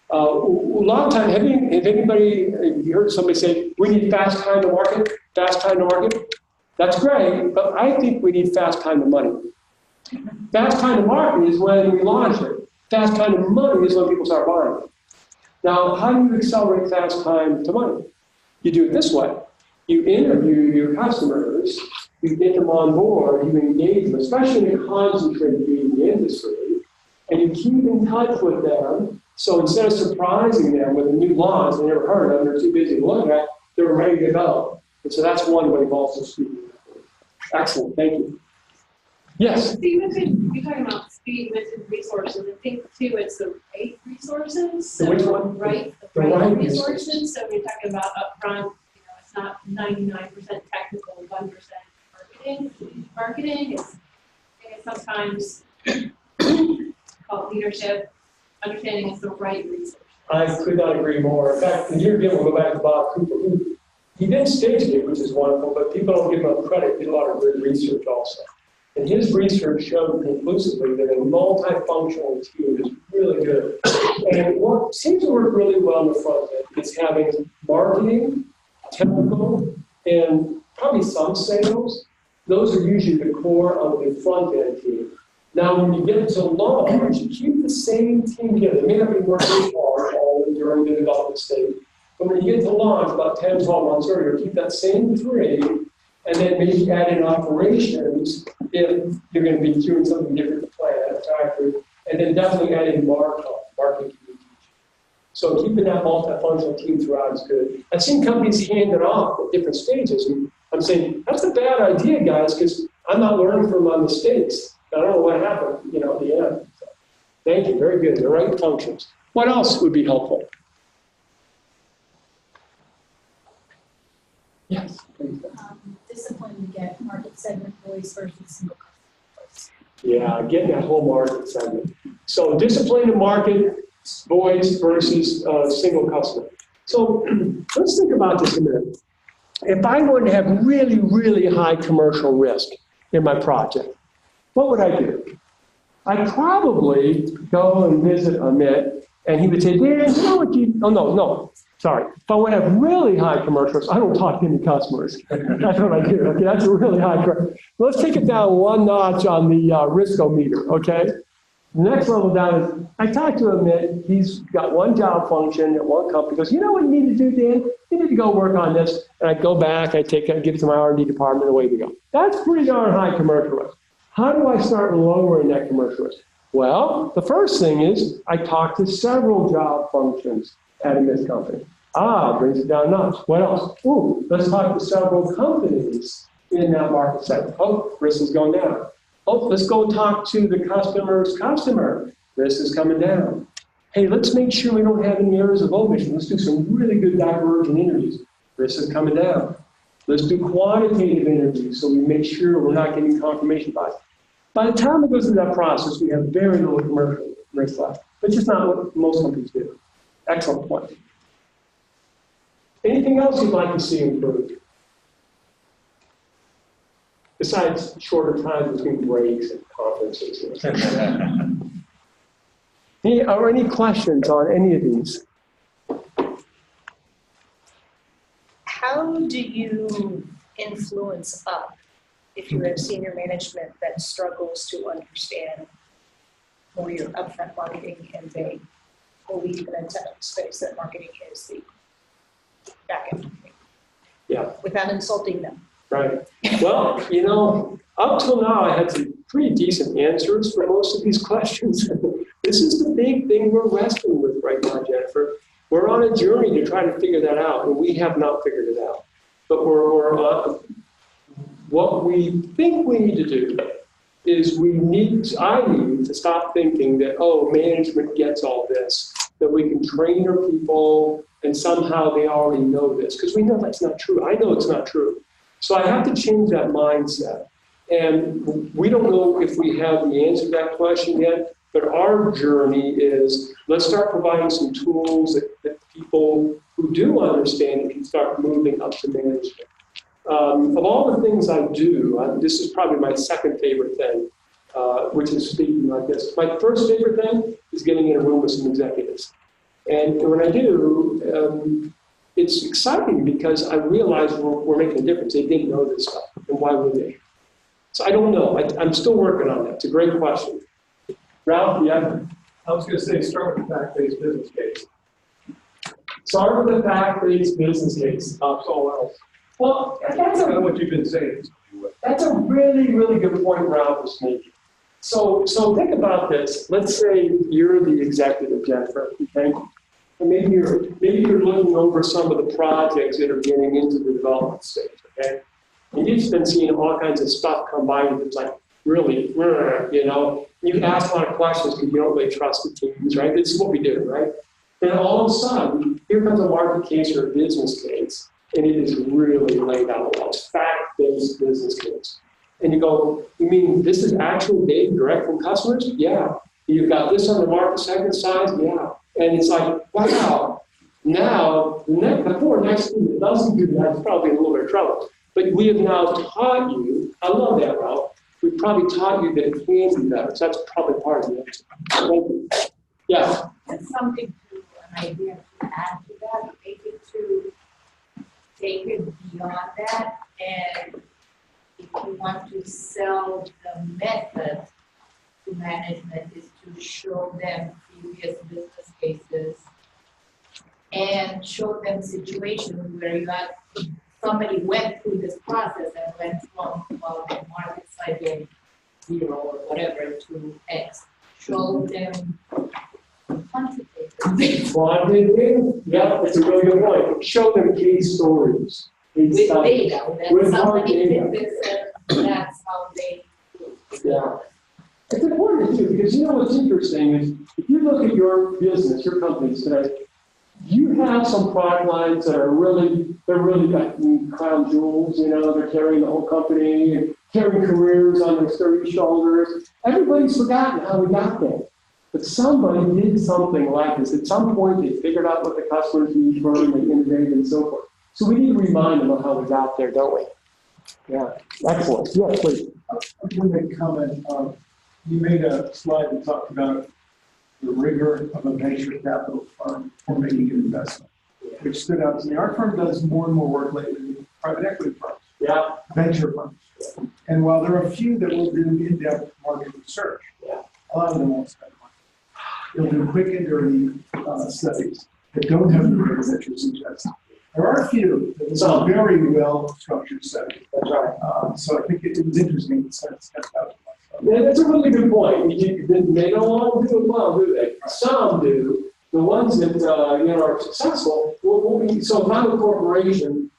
A lot of time, have you heard somebody say, we need fast time to market, fast time to market? That's great, but I think we need fast time to money. Fast time to market is when we launch it. Fast time to money is when people start buying it. Now, how do you accelerate fast time to money? You do it this way. You interview your customers, you get them on board, you engage them, especially in a concentrated B2B industry, and you keep in touch with them. So instead of surprising them with a new launch they never heard of, they're too busy to look at, they're ready to go. And so that's one way of also speaking. Excellent, thank you. Yes? So you mentioned, you're talking about speed, you mentioned resources. I think too, it's the right resources. The which So, one? Right, The the right right resources. So we're talking about upfront, it's not 99% technical, 1% marketing. It's sometimes called leadership, understanding it's the right resource. I could not agree more. In fact, and here again, we'll go back to Bob Cooper. He did stage it, which is wonderful, but people don't give him credit. He did a lot of good research also. And his research showed conclusively that a multifunctional team is really good. And what seems to work really well in the front end is having marketing, technical, and probably some sales. Those are usually the core of the front end team. Now, when you get to launch, you keep the same team together. It may not be working hard all during the development stage, but when you get to launch about 10, 12 months earlier, keep that same three, and then maybe add in operations if you're going to be doing something different to plan at a factory, and then definitely add in marketing communication. So keeping that multifunctional team throughout is good. I've seen companies hand it off at different stages, and I'm saying, that's a bad idea, guys, because I'm not learning from my mistakes. I don't know what happened, at the end. So, thank you, very good. The right functions. What else would be helpful? Yes, please. Discipline to get market segment voice versus single customer voice. Yeah, getting that whole market segment. So discipline to market voice versus single customer. So let's think about this a minute. If I wanted to have really, really high commercial risk in my project, what would I do? I'd probably go and visit Amit, and he would say, Dan, you know what you, sorry. If I want to have really high commercials, I don't talk to any customers. That's what I do, okay? That's a really high commercial. Let's take it down one notch on the riskometer, okay? The next level down is, I talked to Amit, he's got one job function at one company. He goes, you know what you need to do, Dan? You need to go work on this. And I go back, I give it to my R&D department, and away we go. That's pretty darn high commercial risk. How do I start lowering that commercial risk? Well, the first thing is I talk to several job functions at a Amit company. Brings it down a notch. What else? Let's talk to several companies in that market segment. Risk is going down. Let's go talk to the customer's customer. Risk is coming down. Hey, let's make sure we don't have any errors of omission. Let's do some really good divergent interviews. Risk is coming down. Let's do quantitative interviews so we make sure we're not getting confirmation bias. By the time it goes through that process, we have very little commercial risk left, which is not what most companies do. Excellent point. Anything else you'd like to see improved? Besides shorter time between breaks and conferences. Any questions on any of these? How do you influence up if you have senior management that struggles to understand more your upfront marketing and they believe in a technical space that marketing is the back end? Yeah. Without insulting them. Right. Well, up till now, I had some pretty decent answers for most of these questions. This is the big thing we're wrestling with right now, Jennifer. We're on a journey to try to figure that out, and we have not figured it out. But what we think we need to do is I need to stop thinking that, management gets all this, that we can train our people and somehow they already know this, because we know that's not true. I know it's not true. So I have to change that mindset. And we don't know if we have the answer to that question yet, but our journey is, let's start providing some tools that people who do understand it can start moving up to management. Of all the things I do, this is probably my second favorite thing, which is speaking like this. My first favorite thing is getting in a room with some executives. And when I do, it's exciting because I realize we're making a difference. They didn't know this stuff, and why would they? So I don't know. I'm still working on that. It's a great question. Ralph, yeah? I was going to say, start with the fact-based business case. Start with the fact-based business case. So else. Well, That's kind of what you've been saying. That's a really, really good point Ralph was making. So think about this. Let's say you're the executive, Jennifer, okay? And maybe you're looking over some of the projects that are getting into the development stage, okay? And you've just been seeing all kinds of stuff come by that's like, really, you know? You can ask a lot of questions because you don't really trust the teams, right? This is what we do, right? And all of a sudden, here comes a market case or a business case, and it is really laid out well. It's fact-based business case. And you go, you mean this is actual data direct from customers? Yeah. You've got this on the market segment size? Yeah. And it's like, wow. Now, the next thing that doesn't do that is probably in a little bit of trouble. But we have now taught you, I love that, Ralph. We've probably taught you that it can be better. So that's probably part of the answer. Thank you. Yeah. And something to, an idea to add to that, maybe to take it beyond that, and if you want to sell the method to management is to show them previous business cases and show them situations where you have somebody went through this process and went from, well, the market size of 0 or whatever to X. Show them quantitative. Quantitative? Yeah, that's a really good point. Show them case stories. With data, With that hard somebody data. did this and that's how they do it. Yeah. It's important too, because you know what's interesting is if you look at your business, your companies today, you have some product lines that are they're really like crown jewels, you know, they're carrying the whole company and carrying careers on their sturdy shoulders. Everybody's forgotten how we got there. But somebody did something like this. At some point, they figured out what the customers need for them, they innovated and so forth. So we need to remind them of how we got there, don't we? Yeah, excellent. Yeah, please. I'm going to make a comment. You made a slide that talked about the rigor of a venture capital firm for making an investment, which stood out to me. Our firm does more and more work lately with private equity firms, Yeah. venture firms. And while there are a few that will do in-depth market research, a lot of them won't spend money. They'll do quick and dirty studies that don't have the rigor that you suggest. There are a few that are very well-structured studies. That's right. So I think it was interesting to step out. Yeah, that's a really good point. They don't all do it well, do they? Some do. The ones that are successful will be. So if I'm a corporation,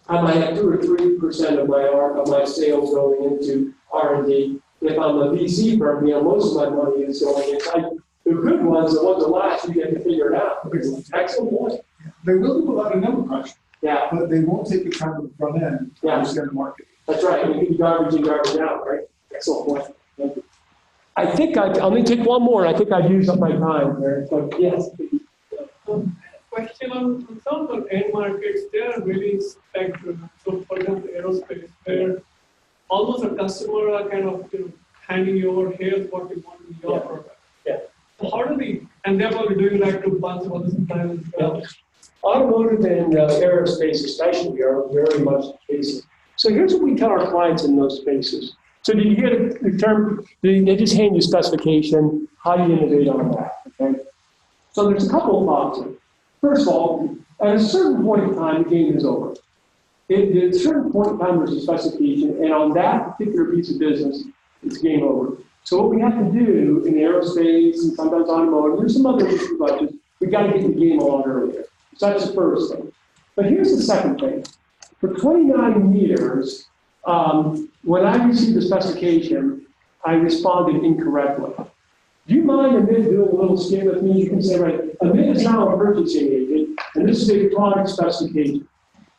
I might have 2 or 3% of my sales going into R&D. If I'm a VC firm, most of my money is going into. The good ones, the ones that last, you get to figure it out. Excellent point. They will do a lot of number crunching. Yeah. But they won't take the time on the front end to understand the market. That's right. You can garbage in, garbage out, right? Excellent point. Thank you. I think I'm going to take one more. I think I've used up my time there. So, yes. Question on some of the end markets, they are really spec driven. So, for example, aerospace, where almost a customer are kind of handing you over, here's what we want in your product. Yeah. So how do we, and therefore we're doing that to a bunch of other suppliers as well. Automotive and aerospace especially are very much the case. So here's what we tell our clients in those spaces. So did you get the term, they just hand you specification, how do you innovate on that, okay? So there's a couple of thoughts here. First of all, at a certain point in time, the game is over. At a certain point in time, there's a specification, and on that particular piece of business, it's game over. So what we have to do in aerospace and sometimes automotive, there's some other issues like this, we've got to get the game on earlier. So that's the first thing. But here's the second thing. For 29 years, when I received the specification, I responded incorrectly. Do you mind Amit doing a little skim with me? You can say, right, Amit is now a purchasing agent, and this is a product specification.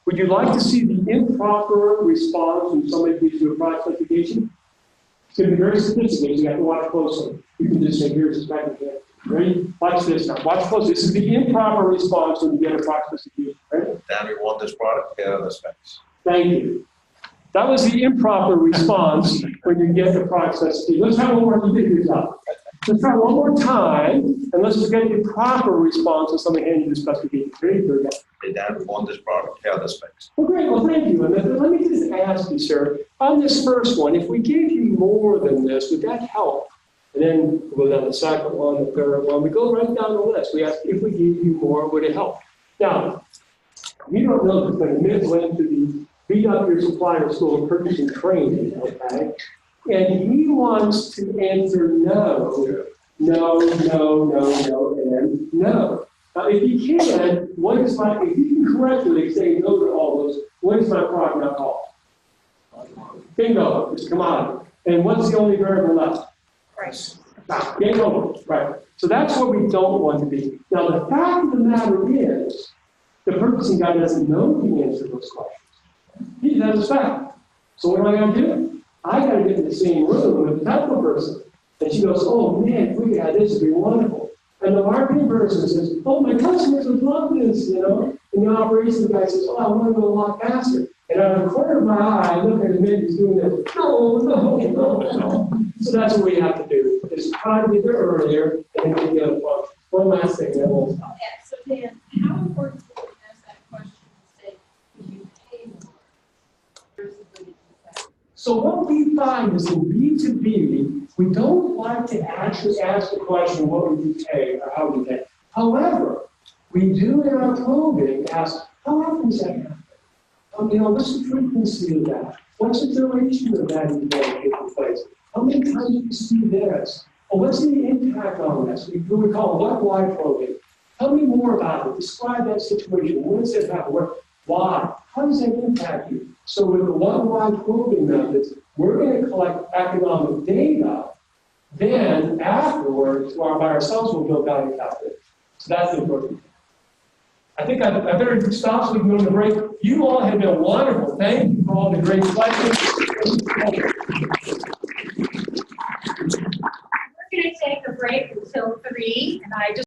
Would you like to see the improper response when somebody gives you a product specification? It's going to be very sophisticated. You have to watch closely. You can just say, here's the specification. Ready? Watch this now. Watch closely. This is the improper response when you get a product specification. Ready? Dan, we want this product, here are the specs. Thank you. That was the improper response when you get the product specification. Let's have one more. You did your job. Let's try one more time, and let's get the proper response when somebody hands you the specification. Ready? Here we go. Hey, Dan, we want this product, here are the specs. Well, great. Well, thank you. And let me just ask you, sir, on this first one, if we gave you more than this, would that help? And then we'll go down the second one, the third one. We go right down the list. We ask, if we gave you more, would it help? Now, you don't know this, but Amit went to the Beat Up Your Supplier School of Purchasing Training, okay? And he wants to answer no, and no. If you can, if you can correctly say no to all those, what is my product not called? Bingo, it's commodity. And what's the only variable left? Price. Game over, right? So that's what we don't want to be. Now, the fact of the matter is, the purchasing guy doesn't know the answer to those questions. He does fact. So what am I going to do? I got to get in the same room with the technical person. And she goes, oh man, if we could have this, it'd be wonderful. And the marketing person says, oh, my customers would love this, you know? And the operations guy says, oh, I want to go a lot faster. And out of the corner of my eye, I look at him and he's doing this, no. So that's what we have to do, is try to get there earlier and then get one last thing, then we'll stop. Yeah, so Dan, how important is it to ask that question to say, will you pay more versus will you pay? So what we find is in B2B, we don't like to actually ask the question, what would you pay or how would you pay? However, we do in our probing ask, how often does that happen? What's the frequency of that? What's the duration of that event taking place? How many times do you see this? Or what's the impact on this? We call it what-why probing. Tell me more about it. Describe that situation. When does it happen? Why? How does that impact you? So with the what-why probing methods, we're going to collect economic data. Then afterwards, by ourselves, we'll build value calculations. So that's the important thing. I think I better stop so we can go to the break. You all have been wonderful. Thank you for all the great questions. We're going to take a break until 3, and I just